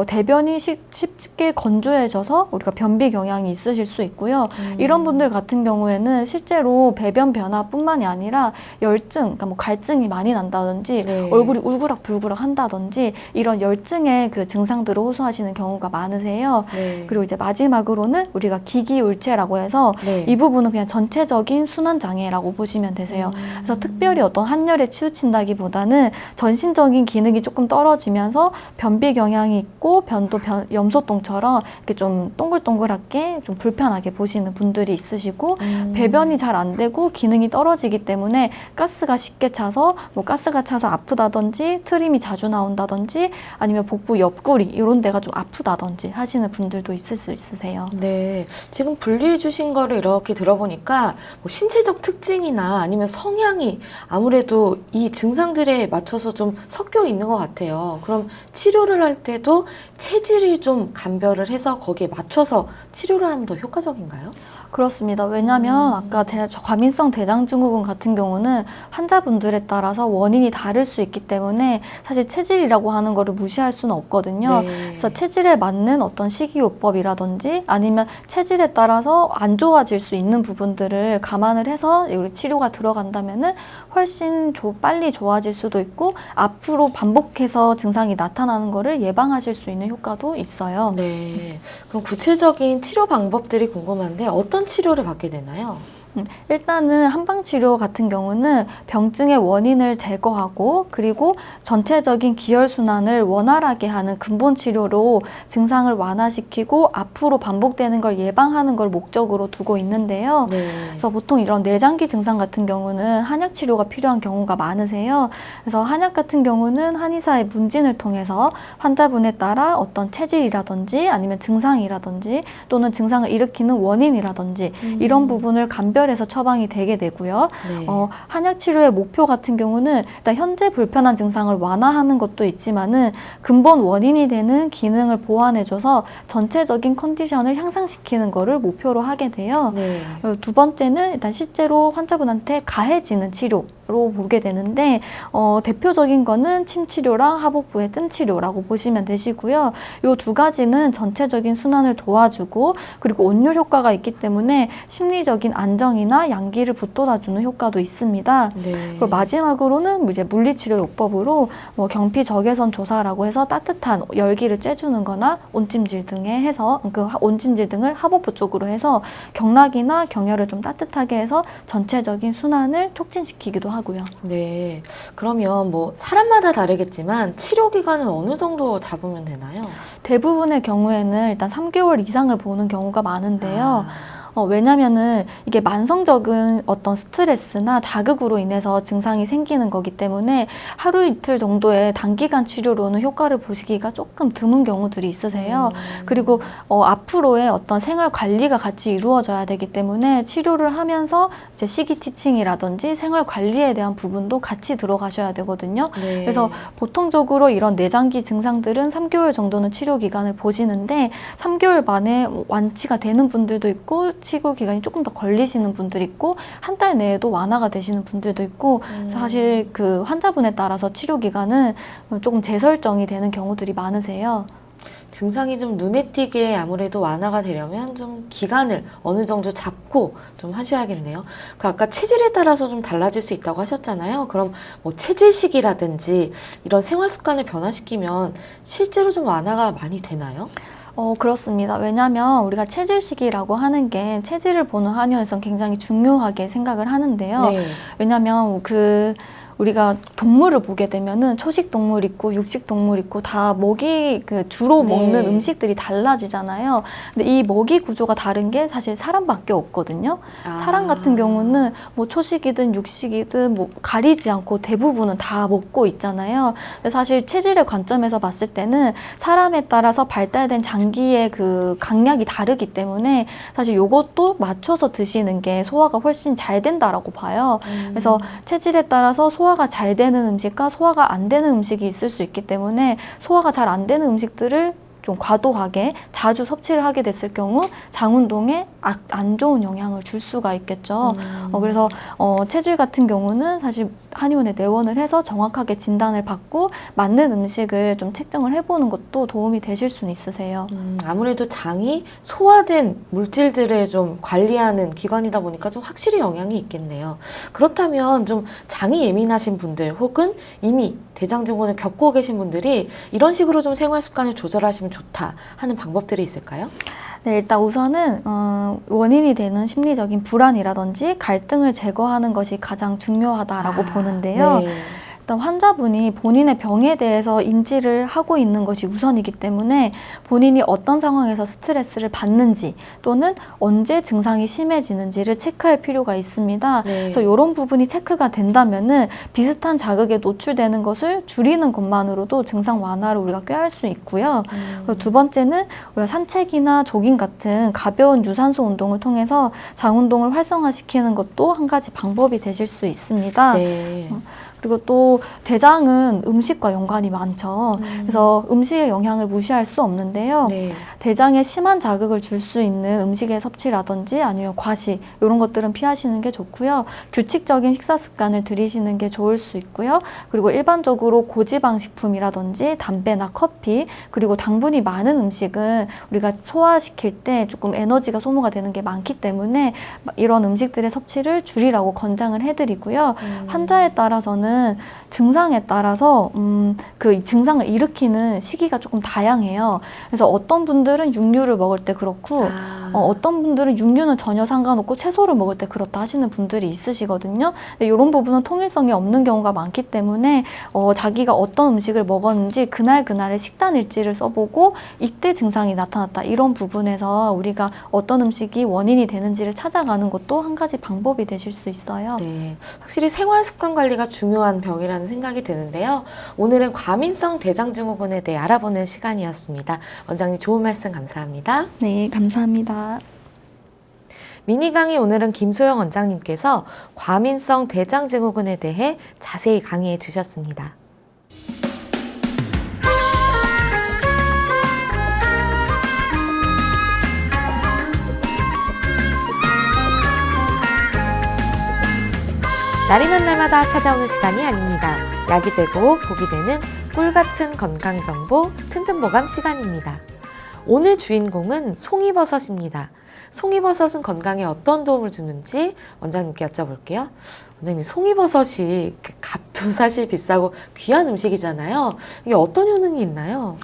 대변이 쉽게 건조해져서 우리가 변비 경향이 있으실 수 있고요. 이런 분들 같은 경우에는 실제로 배변 변화뿐만이 아니라 열증, 그러니까 뭐 갈증이 많이 난다든지 네. 얼굴이 울그락불그락 한다든지 이런 열증의 그 증상들을 호소하시는 경우가 많으세요. 네. 그리고 이제 마지막으로는 우리가 기기울체라고 해서 네. 이 부분은 그냥 전체적인 순환 장애라고 보시면 되세요. 그래서 특별히 어떤 한열에 치우친다기보다는 전신적인 기능이 조금 떨어지면서 변비 경향이 있고 변도 염소똥처럼 이렇게 좀 동글동글하게 좀 불편하게 보시는 분들이 있으시고 배변이 잘 안 되고 기능이 떨어지기 때문에 가스가 쉽게 차서 뭐 가스가 차서 아프다든지 트림이 자주 나온다든지 아니면 복부 옆구리 이런 데가 좀 아프다든지 하시는 분들도 있을 수 있으세요. 네, 지금 분리해 주신 거를 이렇게 들어보니까 뭐 신체적 특징이나 아니면 성향이 아무래도 이 증상들에 맞춰서 좀 섞여 있는 것 같아요. 그럼 치료를 할 때도 체질을 좀 감별을 해서 거기에 맞춰서 치료를 하면 더 효과적인가요? 그렇습니다. 왜냐하면 아까 과민성 대장증후군 같은 경우는 환자분들에 따라서 원인이 다를 수 있기 때문에 사실 체질이라고 하는 거를 무시할 수는 없거든요. 네. 그래서 체질에 맞는 어떤 식이요법이라든지 아니면 체질에 따라서 안 좋아질 수 있는 부분들을 감안을 해서 우리 치료가 들어간다면은 훨씬 빨리 좋아질 수도 있고 앞으로 반복해서 증상이 나타나는 거를 예방하실 수 있는 효과도 있어요. 네. 그럼 구체적인 치료 방법들이 궁금한데 어떤 치료를 받게 되나요? 일단은 한방치료 같은 경우는 병증의 원인을 제거하고 그리고 전체적인 기혈순환을 원활하게 하는 근본치료로 증상을 완화시키고 앞으로 반복되는 걸 예방하는 걸 목적으로 두고 있는데요. 네. 그래서 보통 이런 내장기 증상 같은 경우는 한약 치료가 필요한 경우가 많으세요. 그래서 한약 같은 경우는 한의사의 문진을 통해서 환자분에 따라 어떤 체질이라든지 아니면 증상이라든지 또는 증상을 일으키는 원인이라든지 이런 부분을 감별 개별해서 처방이 되게 되고요. 네. 한약 치료의 목표 같은 경우는 일단 현재 불편한 증상을 완화하는 것도 있지만은 근본 원인이 되는 기능을 보완해줘서 전체적인 컨디션을 향상시키는 거를 목표로 하게 돼요. 네. 그리고 두 번째는 일단 실제로 환자분한테 가해지는 치료로 보게 되는데 대표적인 거는 침 치료랑 하복부의 뜸 치료라고 보시면 되시고요. 이 두 가지는 전체적인 순환을 도와주고 그리고 온열 효과가 있기 때문에 심리적인 안정이나 양기를 북돋아주는 효과도 있습니다. 네. 그리고 마지막으로는 이제 물리치료 요법으로 경피 적외선 조사라고 해서 따뜻한 열기를 쬐주는 거나 온찜질 등에 해서 그 온찜질 등을 하복부 쪽으로 해서 경락이나 경혈을 좀 따뜻하게 해서 전체적인 순환을 촉진시키기도 하고요. 네. 그러면 뭐 사람마다 다르겠지만 치료 기간은 어느 정도 잡으면 되나요? 대부분의 경우에는 일단 3개월 이상을 보는 경우가 많은데요. 아. 왜냐면은 이게 만성적인 어떤 스트레스나 자극으로 인해서 증상이 생기는 거기 때문에 하루 이틀 정도의 단기간 치료로는 효과를 보시기가 조금 드문 경우들이 있으세요. 그리고 앞으로의 어떤 생활 관리가 같이 이루어져야 되기 때문에 치료를 하면서 이제 시기 티칭이라든지 생활 관리에 대한 부분도 같이 들어가셔야 되거든요. 네. 그래서 보통적으로 이런 내장기 증상들은 3개월 정도는 치료 기간을 보시는데 3개월 만에 완치가 되는 분들도 있고 치료 기간이 조금 더 걸리시는 분들이 있고 한 달 내에도 완화가 되시는 분들도 있고 사실 그 환자분에 따라서 치료 기간은 조금 재설정이 되는 경우들이 많으세요. 증상이 좀 눈에 띄게 아무래도 완화가 되려면 좀 기간을 어느 정도 잡고 좀 하셔야겠네요. 그 아까 체질에 따라서 좀 달라질 수 있다고 하셨잖아요. 그럼 뭐 체질식이라든지 이런 생활 습관을 변화시키면 실제로 좀 완화가 많이 되나요? 그렇습니다. 왜냐하면 우리가 체질식이라고 하는 게 체질을 보는 한의원에서는 굉장히 중요하게 생각을 하는데요. 네. 왜냐하면 우리가 동물을 보게 되면은 초식 동물 있고 육식 동물 있고 다 먹이 주로 네. 먹는 음식들이 달라지잖아요. 근데 이 먹이 구조가 다른 게 사실 사람밖에 없거든요. 아. 사람 같은 경우는 뭐 초식이든 육식이든 뭐 가리지 않고 대부분은 다 먹고 있잖아요. 근데 사실 체질의 관점에서 봤을 때는 사람에 따라서 발달된 장기의 그 강약이 다르기 때문에 사실 요것도 맞춰서 드시는 게 소화가 훨씬 잘 된다라고 봐요. 그래서 체질에 따라서 소화가 잘 되는 음식과 소화가 안 되는 음식이 있을 수 있기 때문에 소화가 잘 안 되는 음식들을 좀 과도하게 자주 섭취를 하게 됐을 경우 장운동에 안 좋은 영향을 줄 수가 있겠죠. 그래서 체질 같은 경우는 사실 한의원에 내원을 해서 정확하게 진단을 받고 맞는 음식을 좀 책정을 해보는 것도 도움이 되실 수는 있으세요. 아무래도 장이 소화된 물질들을 좀 관리하는 기관이다 보니까 좀 확실히 영향이 있겠네요. 그렇다면 좀 장이 예민하신 분들 혹은 이미 대장증후군을 겪고 계신 분들이 이런 식으로 좀 생활 습관을 조절하시면 좋다 하는 방법들이 있을까요? 네, 일단 우선은 원인이 되는 심리적인 불안이라든지 갈등을 제거하는 것이 가장 중요하다라고 보는데요. 네. 일단 환자분이 본인의 병에 대해서 인지를 하고 있는 것이 우선이기 때문에 본인이 어떤 상황에서 스트레스를 받는지 또는 언제 증상이 심해지는지를 체크할 필요가 있습니다. 네. 그래서 이런 부분이 체크가 된다면은 비슷한 자극에 노출되는 것을 줄이는 것만으로도 증상 완화를 우리가 꾀할 수 있고요. 그리고 두 번째는 우리가 산책이나 조깅 같은 가벼운 유산소 운동을 통해서 장 운동을 활성화시키는 것도 한 가지 방법이 되실 수 있습니다. 네. 그리고 또 대장은 음식과 연관이 많죠. 그래서 음식의 영향을 무시할 수 없는데요. 네. 대장에 심한 자극을 줄 수 있는 음식의 섭취라든지 아니면 과식 이런 것들은 피하시는 게 좋고요. 규칙적인 식사 습관을 들이시는 게 좋을 수 있고요. 그리고 일반적으로 고지방 식품이라든지 담배나 커피 그리고 당분이 많은 음식은 우리가 소화시킬 때 조금 에너지가 소모가 되는 게 많기 때문에 이런 음식들의 섭취를 줄이라고 권장을 해드리고요. 환자에 따라서는 증상에 따라서 그 증상을 일으키는 시기가 조금 다양해요. 그래서 어떤 분들은 육류를 먹을 때 그렇고 어떤 분들은 육류는 전혀 상관없고 채소를 먹을 때 그렇다 하시는 분들이 있으시거든요. 근데 이런 부분은 통일성이 없는 경우가 많기 때문에 자기가 어떤 음식을 먹었는지 그날의 식단 일지를 써보고 이때 증상이 나타났다. 이런 부분에서 우리가 어떤 음식이 원인이 되는지를 찾아가는 것도 한 가지 방법이 되실 수 있어요. 네, 확실히 생활 습관 관리가 중요한 병이라는 생각이 드는데요. 오늘은 과민성 대장증후군에 대해 알아보는 시간이었습니다. 원장님 좋은 말씀 감사합니다. 네, 감사합니다. 미니 강의 오늘은 김소영 원장님께서 과민성 대장증후군에 대해 자세히 강의해 주셨습니다. 날이면 날마다 찾아오는 시간이 아닙니다. 약이 되고 복이 되는 꿀같은 건강정보 튼튼보감 시간입니다. 오늘 주인공은 송이버섯입니다. 송이버섯은 건강에 어떤 도움을 주는지 원장님께 여쭤볼게요. 원장님, 송이버섯이 값도 사실 비싸고 귀한 음식이잖아요. 이게 어떤 효능이 있나요?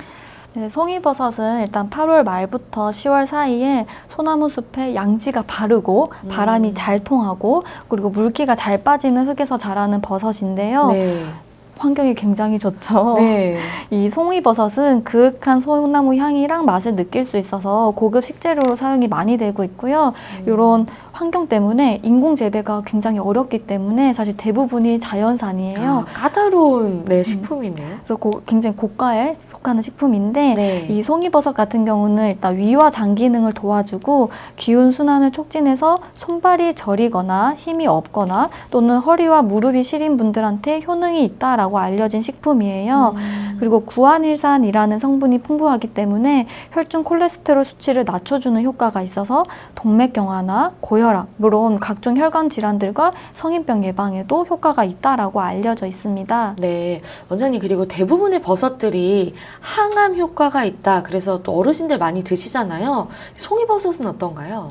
네, 송이버섯은 일단 8월 말부터 10월 사이에 소나무 숲에 양지가 바르고 바람이 잘 통하고 그리고 물기가 잘 빠지는 흙에서 자라는 버섯인데요. 네. 환경이 굉장히 좋죠. 네. 이 송이버섯은 그윽한 소나무 향이랑 맛을 느낄 수 있어서 고급 식재료로 사용이 많이 되고 있고요. 이런 환경 때문에 인공 재배가 굉장히 어렵기 때문에 사실 대부분이 자연산이에요. 까다로운 식품이네요. 그래서 굉장히 고가에 속하는 식품인데 네. 이 송이버섯 같은 경우는 일단 위와 장 기능을 도와주고 기운 순환을 촉진해서 손발이 저리거나 힘이 없거나 또는 허리와 무릎이 시린 분들한테 효능이 있다라고 알려진 식품이에요. 그리고 구안일산이라는 성분이 풍부하기 때문에 혈중 콜레스테롤 수치를 낮춰주는 효과가 있어서 동맥경화나 고혈압, 물론 각종 혈관 질환들과 성인병 예방에도 효과가 있다라고 알려져 있습니다. 네, 원장님, 그리고 대부분의 버섯들이 항암 효과가 있다. 그래서 또 어르신들 많이 드시잖아요. 송이버섯은 어떤가요?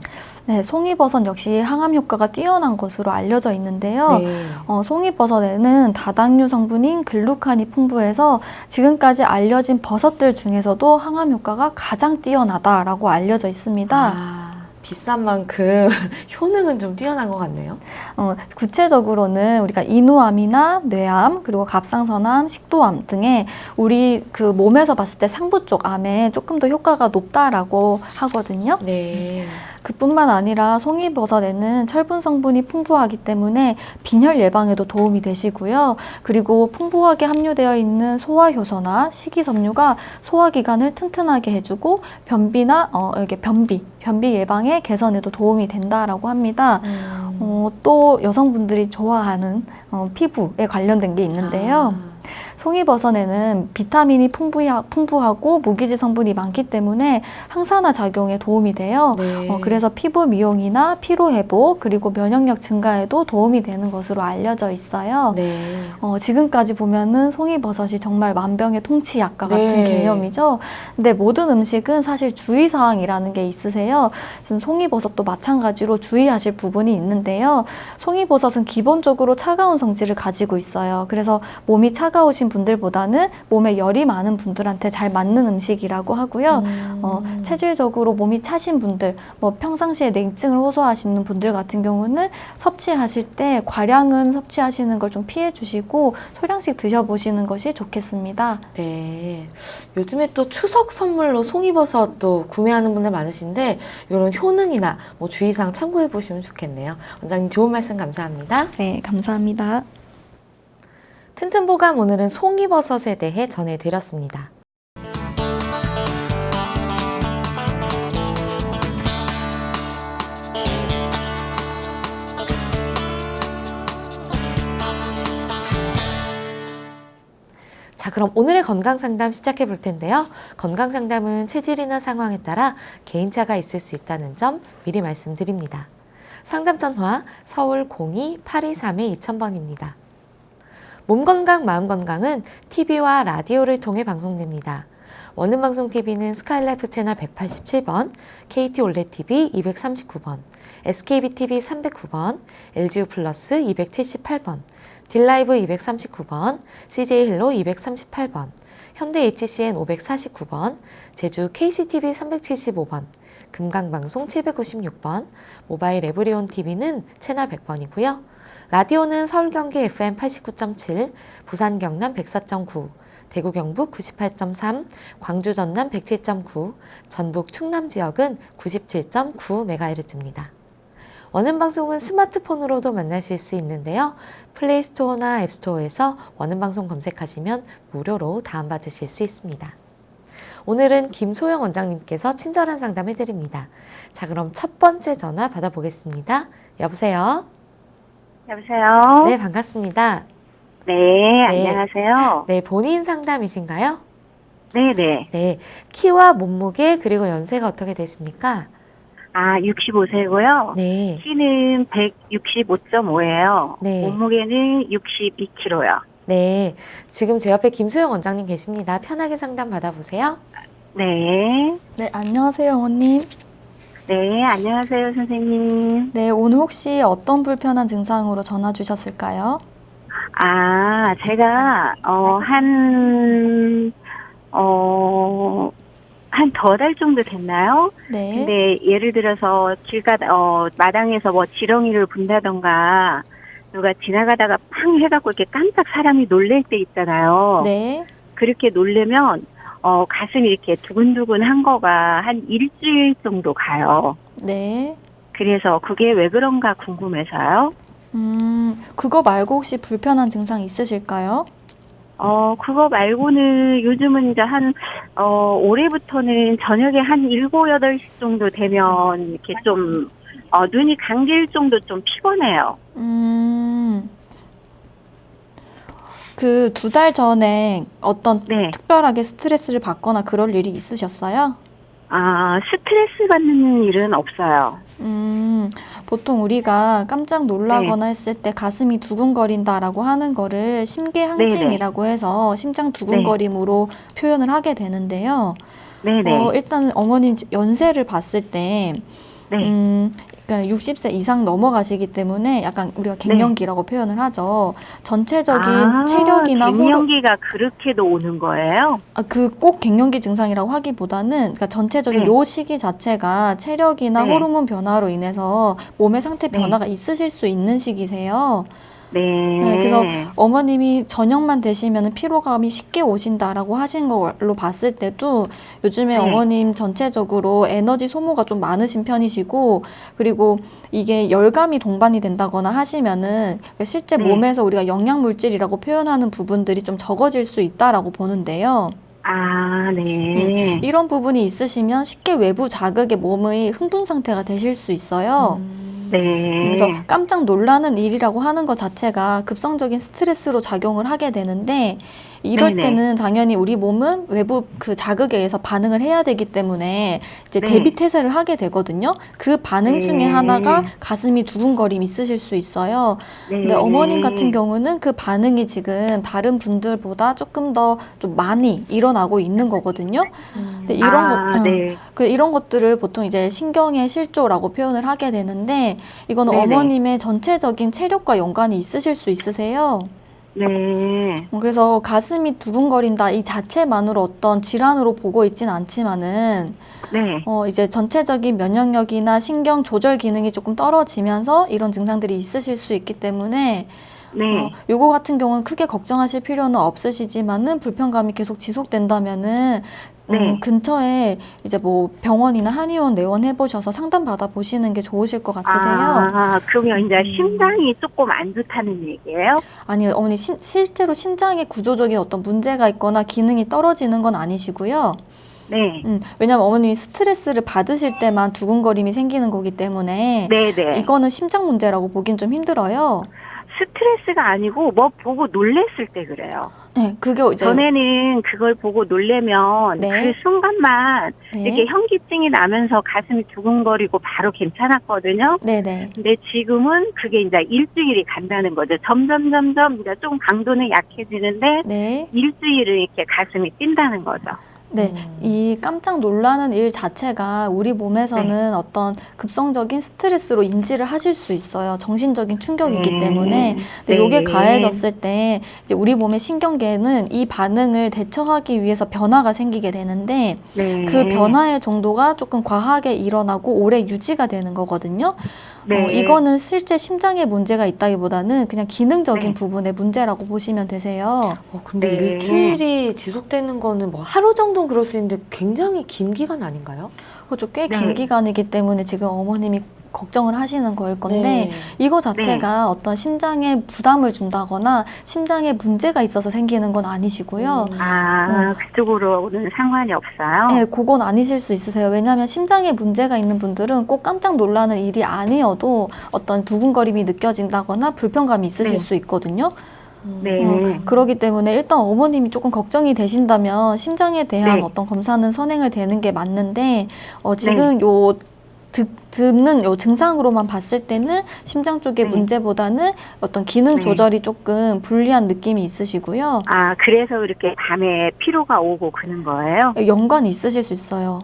네, 송이버섯 역시 항암 효과가 뛰어난 것으로 알려져 있는데요. 네. 송이버섯에는 다당류 성분인 글루칸이 풍부해서 지금까지 알려진 버섯들 중에서도 항암 효과가 가장 뛰어나다라고 알려져 있습니다. 비싼 만큼 효능은 좀 뛰어난 것 같네요. 구체적으로는 우리가 인후암이나 뇌암, 그리고 갑상선암, 식도암 등의 우리 그 몸에서 봤을 때 상부 쪽 암에 조금 더 효과가 높다라고 하거든요. 네. 그뿐만 아니라 송이버섯에는 철분 성분이 풍부하기 때문에 빈혈 예방에도 도움이 되시고요. 그리고 풍부하게 함유되어 있는 소화효소나 식이섬유가 소화기관을 튼튼하게 해주고 변비나 이게 변비 예방에 개선에도 도움이 된다라고 합니다. 또 여성분들이 좋아하는 피부에 관련된 게 있는데요. 송이버섯에는 비타민이 풍부하고 무기질 성분이 많기 때문에 항산화 작용에 도움이 돼요. 네. 그래서 피부 미용이나 피로 회복 그리고 면역력 증가에도 도움이 되는 것으로 알려져 있어요. 네. 지금까지 보면은 송이버섯이 정말 만병의 통치약과 같은 네. 개념이죠. 근데 모든 음식은 사실 주의사항이라는 게 있으세요. 송이버섯도 마찬가지로 주의하실 부분이 있는데요. 송이버섯은 기본적으로 차가운 성질을 가지고 있어요. 그래서 몸이 차가우신 분들보다는 몸에 열이 많은 분들한테 잘 맞는 음식이라고 하고요. 체질적으로 몸이 차신 분들, 평상시에 냉증을 호소하시는 분들 같은 경우는 섭취하실 때 과량은 섭취하시는 걸 좀 피해 주시고 소량씩 드셔보시는 것이 좋겠습니다. 네. 요즘에 또 추석 선물로 송이버섯도 구매하는 분들 많으신데 이런 효능이나 주의사항 참고해 보시면 좋겠네요. 원장님, 좋은 말씀 감사합니다. 네, 감사합니다. 튼튼보감, 오늘은 송이버섯에 대해 전해드렸습니다. 자, 그럼 오늘의 건강상담 시작해 볼 텐데요. 건강상담은 체질이나 상황에 따라 개인차가 있을 수 있다는 점 미리 말씀드립니다. 상담 전화 서울 02-823-2000번입니다. 몸건강, 마음건강은 TV와 라디오를 통해 방송됩니다. 원음방송TV는 스카이라이프 채널 187번, KT 올레TV 239번, SKBTV 309번, LGU 플러스 278번, 딜라이브 239번, CJ힐로 238번, 현대 HCN 549번, 제주 KCTV 375번, 금강방송 756번, 모바일 에브리온 TV는 채널 100번이고요. 라디오는 서울 경기 FM 89.7, 부산 경남 104.9, 대구 경북 98.3, 광주 전남 107.9, 전북 충남 지역은 97.9MHz입니다. 원음방송은 스마트폰으로도 만나실 수 있는데요. 플레이스토어나 앱스토어에서 원음방송 검색하시면 무료로 다운받으실 수 있습니다. 오늘은 김소영 원장님께서 친절한 상담 해드립니다. 자, 그럼 첫 번째 전화 받아보겠습니다. 여보세요? 여보세요? 네, 반갑습니다. 네, 안녕하세요. 네, 본인 상담이신가요? 네네. 네, 키와 몸무게 그리고 연세가 어떻게 되십니까? 65세고요. 네, 키는 165.5예요. 네. 몸무게는 62kg요. 네. 지금 제 옆에 김소영 원장님 계십니다. 편하게 상담 받아보세요. 네. 네, 안녕하세요, 어머님. 네, 안녕하세요, 선생님. 네, 오늘 혹시 어떤 불편한 증상으로 전화 주셨을까요? 제가, 한 더 달 정도 됐나요? 네. 근데 예를 들어서 마당에서 뭐 지렁이를 분다던가 누가 지나가다가 팡 해갖고 이렇게 깜짝 사람이 놀랄 때 있잖아요. 네. 그렇게 놀래면 가슴이 이렇게 두근두근한 거가 한 일주일 정도 가요. 네. 그래서 그게 왜 그런가 궁금해서요. 그거 말고 혹시 불편한 증상 있으실까요? 그거 말고는 요즘은 이제 올해부터는 저녁에 한 7, 8시 정도 되면 이렇게 좀 눈이 감길 정도 좀 피곤해요. 그 2달 전에 어떤 네. 특별하게 스트레스를 받거나 그럴 일이 있으셨어요? 스트레스 받는 일은 없어요. 보통 우리가 깜짝 놀라거나 했을 때 가슴이 두근거린다라고 하는 거를 심계항진이라고 해서 심장 두근거림으로 표현을 하게 되는데요. 네네. 일단 어머님 연세를 봤을 때 네. 그러니까 60세 이상 넘어가시기 때문에 약간 우리가 갱년기라고 표현을 하죠. 전체적인 체력이나 갱년기가 그렇게도 오는 거예요? 그 꼭 갱년기 증상이라고 하기보다는 그러니까 전체적인 네. 요 시기 자체가 체력이나 네. 호르몬 변화로 인해서 몸의 상태 네. 변화가 있으실 수 있는 시기세요. 네. 네, 그래서 어머님이 저녁만 되시면 피로감이 쉽게 오신다라고 하신 걸로 봤을 때도 요즘에 네. 어머님 전체적으로 에너지 소모가 좀 많으신 편이시고, 그리고 이게 열감이 동반이 된다거나 하시면은 실제 네. 몸에서 우리가 영양 물질이라고 표현하는 부분들이 좀 적어질 수 있다라고 보는데요. 네. 이런 부분이 있으시면 쉽게 외부 자극에 몸의 흥분 상태가 되실 수 있어요. 네. 그래서 깜짝 놀라는 일이라고 하는 것 자체가 급성적인 스트레스로 작용을 하게 되는데, 이럴 네네. 때는 당연히 우리 몸은 외부 그 자극에 의해서 반응을 해야 되기 때문에 이제 네. 대비 태세를 하게 되거든요. 그 반응 네. 중에 하나가 가슴이 두근거림 있으실 수 있어요. 네. 근데 어머님 같은 경우는 그 반응이 지금 다른 분들보다 조금 더 좀 많이 일어나고 있는 거거든요. 근데 네. 이런 것들을 보통 이제 신경의 실조라고 표현을 하게 되는데, 이거는 네네. 어머님의 전체적인 체력과 연관이 있으실 수 있으세요. 네. 그래서 가슴이 두근거린다 이 자체만으로 어떤 질환으로 보고 있진 않지만은 네. 이제 전체적인 면역력이나 신경 조절 기능이 조금 떨어지면서 이런 증상들이 있으실 수 있기 때문에 네. 요거 같은 경우는 크게 걱정하실 필요는 없으시지만은 불편감이 계속 지속된다면은 네. 근처에 이제 뭐 병원이나 한의원 내원해 보셔서 상담 받아 보시는 게 좋으실 것 같으세요. 그러면 이제 심장이 조금 안 좋다는 얘기예요? 아니, 어머니 실제로 심장에 구조적인 어떤 문제가 있거나 기능이 떨어지는 건 아니시고요. 네. 왜냐면 어머님이 스트레스를 받으실 때만 두근거림이 생기는 거기 때문에 네네. 이거는 심장 문제라고 보긴 좀 힘들어요. 스트레스가 아니고 뭐 보고 놀랬을 때 그래요. 네, 그게 이제 전에는 그걸 보고 놀래면 네. 그 순간만 네. 이렇게 현기증이 나면서 가슴이 두근거리고 바로 괜찮았거든요. 네네. 근데 지금은 그게 이제 일주일이 간다는 거죠. 점점 이제 좀 강도는 약해지는데 네. 일주일은 이렇게 가슴이 뛴다는 거죠. 네, 이 깜짝 놀라는 일 자체가 우리 몸에서는 어떤 급성적인 스트레스로 인지를 하실 수 있어요. 정신적인 충격이기 때문에. 근데 요게 가해졌을 때 이제 우리 몸의 신경계는 이 반응을 대처하기 위해서 변화가 생기게 되는데 네. 그 변화의 정도가 조금 과하게 일어나고 오래 유지가 되는 거거든요. 네. 이거는 실제 심장에 문제가 있다기보다는 그냥 기능적인 네. 부분의 문제라고 보시면 되세요. 근데 네. 일주일이 지속되는 거는 뭐 하루 정도는 그럴 수 있는데 굉장히 긴 기간 아닌가요? 그렇죠. 꽤 네. 긴 기간이기 때문에 지금 어머님이 걱정을 하시는 거일 건데 네. 이거 자체가 어떤 심장에 부담을 준다거나 심장에 문제가 있어서 생기는 건 아니시고요. 그쪽으로는 상관이 없어요? 네, 그건 아니실 수 있으세요. 왜냐하면 심장에 문제가 있는 분들은 꼭 깜짝 놀라는 일이 아니어도 어떤 두근거림이 느껴진다거나 불편감이 있으실 네. 수 있거든요. 네. 그렇기 때문에 일단 어머님이 조금 걱정이 되신다면 심장에 대한 네. 어떤 검사는 선행을 되는 게 맞는데 지금 요 듣는 요 증상으로만 봤을 때는 심장 쪽의 네. 문제보다는 어떤 기능 네. 조절이 조금 불리한 느낌이 있으시고요. 그래서 이렇게 밤에 피로가 오고 그런 거예요? 연관이 있으실 수 있어요.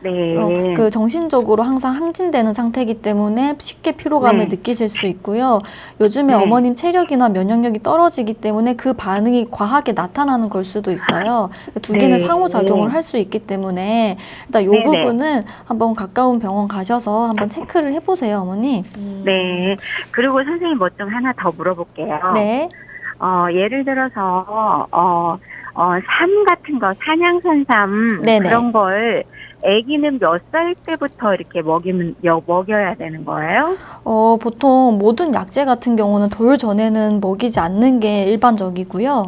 네. 그 정신적으로 항상 항진되는 상태이기 때문에 쉽게 피로감을 네. 느끼실 수 있고요. 요즘에 네. 어머님 체력이나 면역력이 떨어지기 때문에 그 반응이 과하게 나타나는 걸 수도 있어요. 두 개는 네. 상호작용을 할 수 있기 때문에 일단 이 네, 네. 부분은 한번 가까운 병원 가셔서 한번 체크를 해보세요, 어머니. 네. 그리고 선생님 뭐 좀 하나 더 물어볼게요. 네. 예를 들어서, 삶 같은 거, 산양선삼, 네네. 그런 걸 아기는 몇 살 때부터 이렇게 먹여야 되는 거예요? 보통 모든 약재 같은 경우는 돌 전에는 먹이지 않는 게 일반적이고요.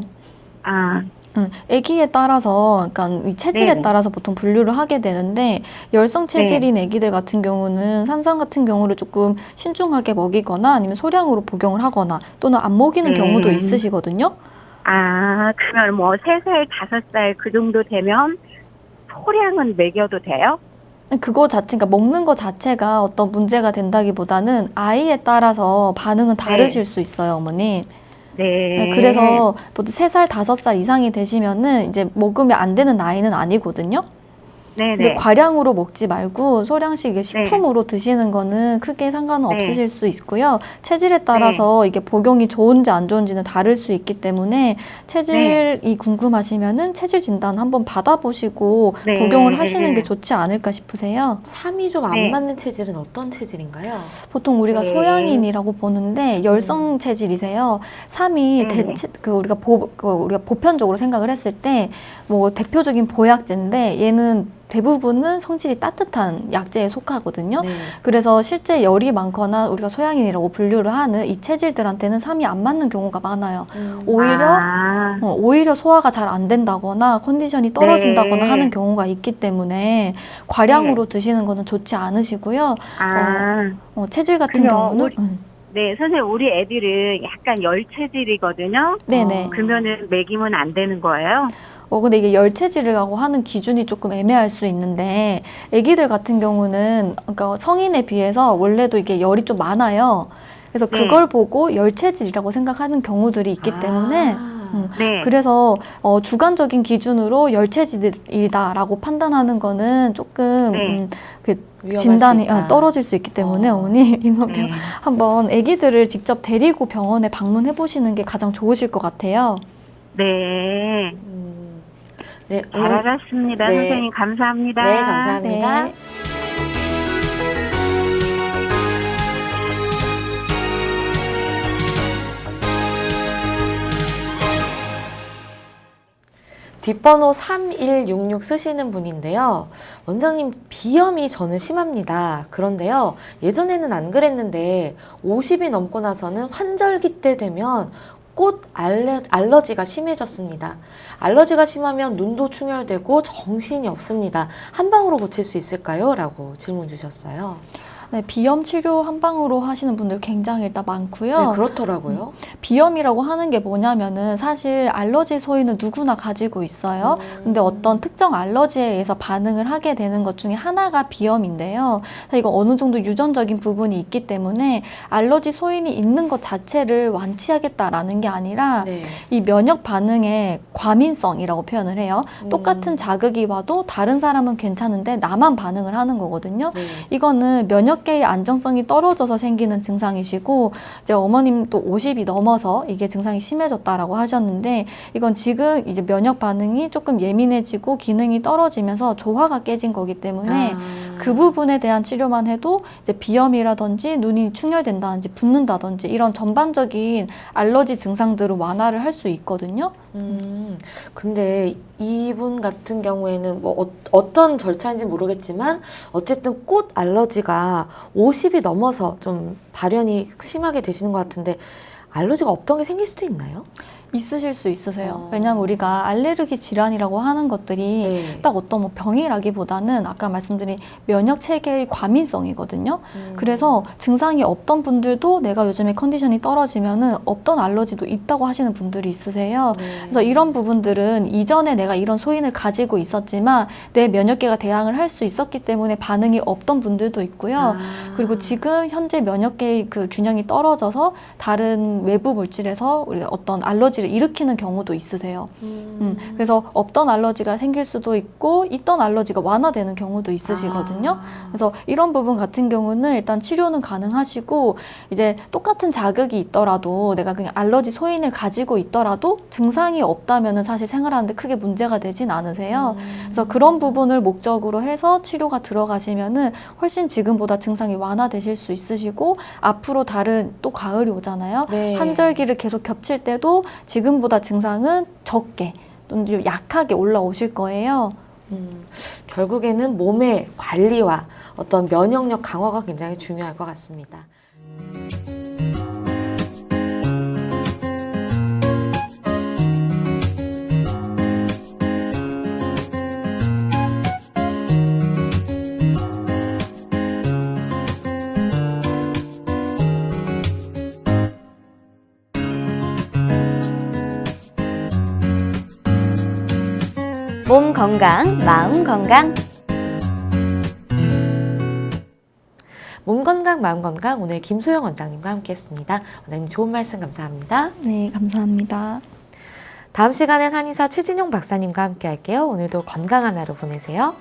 아기에 따라서, 그러니까 이 체질에 네네. 따라서 보통 분류를 하게 되는데 열성 체질인 아기들 같은 경우는 산삼 같은 경우를 조금 신중하게 먹이거나 아니면 소량으로 복용을 하거나 또는 안 먹이는 네. 경우도 있으시거든요. 그러면 뭐 3살, 5살 그 정도 되면 소량은 먹여도 돼요? 그거 자체, 그러니까 먹는 거 자체가 어떤 문제가 된다기보다는 아이에 따라서 반응은 다르실 수 있어요, 어머니. 네. 그래서 보통 3살, 5살 이상이 되시면은 이제 먹으면 안 되는 나이는 아니거든요. 네네. 근데 과량으로 먹지 말고 소량씩 이게 식품으로 드시는 거는 크게 상관은 네. 없으실 수 있고요. 체질에 따라서 이게 복용이 좋은지 안 좋은지는 다를 수 있기 때문에 체질이 궁금하시면은 체질 진단 한번 받아보시고 네. 복용을 하시는 게 좋지 않을까 싶으세요. 삼이 좀 안 네. 맞는 체질은 어떤 체질인가요? 보통 우리가 네. 소양인이라고 보는데 열성 체질이세요. 삼이 네. 우리가 보편적으로 생각을 했을 때 뭐 대표적인 보약제인데 얘는 대부분은 성질이 따뜻한 약재에 속하거든요. 네. 그래서 실제 열이 많거나 우리가 소양인이라고 분류를 하는 이 체질들한테는 삼이 안 맞는 경우가 많아요. 오히려 소화가 잘 안 된다거나 컨디션이 떨어진다거나 네. 하는 경우가 있기 때문에 과량으로 드시는 거는 좋지 않으시고요. 체질 같은 그러면 경우는 네, 선생님, 우리 애들은 약간 열 체질이거든요. 네네. 그러면은 먹이면 안 되는 거예요? 근데 이게 열 체질이라고 하는 기준이 조금 애매할 수 있는데 아기들 같은 경우는 그러니까 성인에 비해서 원래도 이게 열이 좀 많아요. 그래서 그걸 보고 열 체질이라고 생각하는 경우들이 있기 때문에 네. 그래서 주관적인 기준으로 열 체질이다라고 판단하는 거는 조금 위험할 진단이 수 있다. 떨어질 수 있기 때문에 어머니 이거 한번 아기들을 직접 데리고 병원에 방문해 보시는 게 가장 좋으실 것 같아요. 네. 네, 잘 알았습니다. 네. 선생님, 감사합니다. 네, 감사합니다. 네. 뒷번호 3166 쓰시는 분인데요. 원장님, 비염이 저는 심합니다. 그런데요, 예전에는 안 그랬는데 50이 넘고 나서는 환절기 때 되면 꽃 알러지가 심해졌습니다. 알러지가 심하면 눈도 충혈되고 정신이 없습니다. 한 방으로 고칠 수 있을까요? 라고 질문 주셨어요. 네, 비염 치료 한 방으로 하시는 분들 굉장히 일단 많고요. 네, 그렇더라고요. 비염이라고 하는 게 뭐냐면은 사실 알러지 소위는 누구나 가지고 있어요. 근데 어떤 특정 알러지에 의해서 반응을 하게 되는 것 중에 하나가 비염인데요. 이거 어느 정도 유전적인 부분이 있기 때문에 알러지 소인이 있는 것 자체를 완치하겠다라는 게 아니라 네. 이 면역 반응의 과민성이라고 표현을 해요. 똑같은 자극이 와도 다른 사람은 괜찮은데 나만 반응을 하는 거거든요. 네. 이거는 면역계의 안정성이 떨어져서 생기는 증상이시고 이제 어머님 또 50이 넘어서 이게 증상이 심해졌다라고 하셨는데 이건 지금 이제 면역 반응이 조금 예민해지고 기능이 떨어지면서 조화가 깨진 거기 때문에 그 부분에 대한 치료만 해도 이제 비염이라든지 눈이 충혈된다든지 붓는다든지 이런 전반적인 알러지 증상들을 완화를 할 수 있거든요. 근데 이분 같은 경우에는 뭐 어떤 절차인지 모르겠지만 어쨌든 꽃 알러지가 50이 넘어서 좀 발현이 심하게 되시는 것 같은데 알러지가 없던 게 생길 수도 있나요? 있으실 수 있으세요. 왜냐하면 우리가 알레르기 질환이라고 하는 것들이 네. 딱 어떤 뭐 병이라기보다는 아까 말씀드린 면역 체계의 과민성이거든요. 그래서 증상이 없던 분들도 내가 요즘에 컨디션이 떨어지면은 없던 알러지도 있다고 하시는 분들이 있으세요. 그래서 이런 부분들은 이전에 내가 이런 소인을 가지고 있었지만 내 면역계가 대항을 할 수 있었기 때문에 반응이 없던 분들도 있고요. 그리고 지금 현재 면역계의 그 균형이 떨어져서 다른 외부 물질에서 우리가 어떤 알러지를 일으키는 경우도 있으세요. 그래서 없던 알러지가 생길 수도 있고 있던 알러지가 완화되는 경우도 있으시거든요. 그래서 이런 부분 같은 경우는 일단 치료는 가능하시고 이제 똑같은 자극이 있더라도 내가 그냥 알러지 소인을 가지고 있더라도 증상이 없다면은 사실 생활하는데 크게 문제가 되진 않으세요. 그래서 그런 부분을 목적으로 해서 치료가 들어가시면은 훨씬 지금보다 증상이 완화되실 수 있으시고 앞으로 다른 또 가을이 오잖아요. 네. 환절기를 계속 겹칠 때도 지금보다 증상은 적게 또는 좀 약하게 올라오실 거예요. 결국에는 몸의 관리와 어떤 면역력 강화가 굉장히 중요할 것 같습니다. 몸 건강, 마음 건강. 몸 건강, 마음 건강 오늘 김소영 원장님과 함께했습니다. 원장님 좋은 말씀 감사합니다. 네, 감사합니다. 다음 시간엔 한의사 최진용 박사님과 함께 할게요. 오늘도 건강한 하루 보내세요.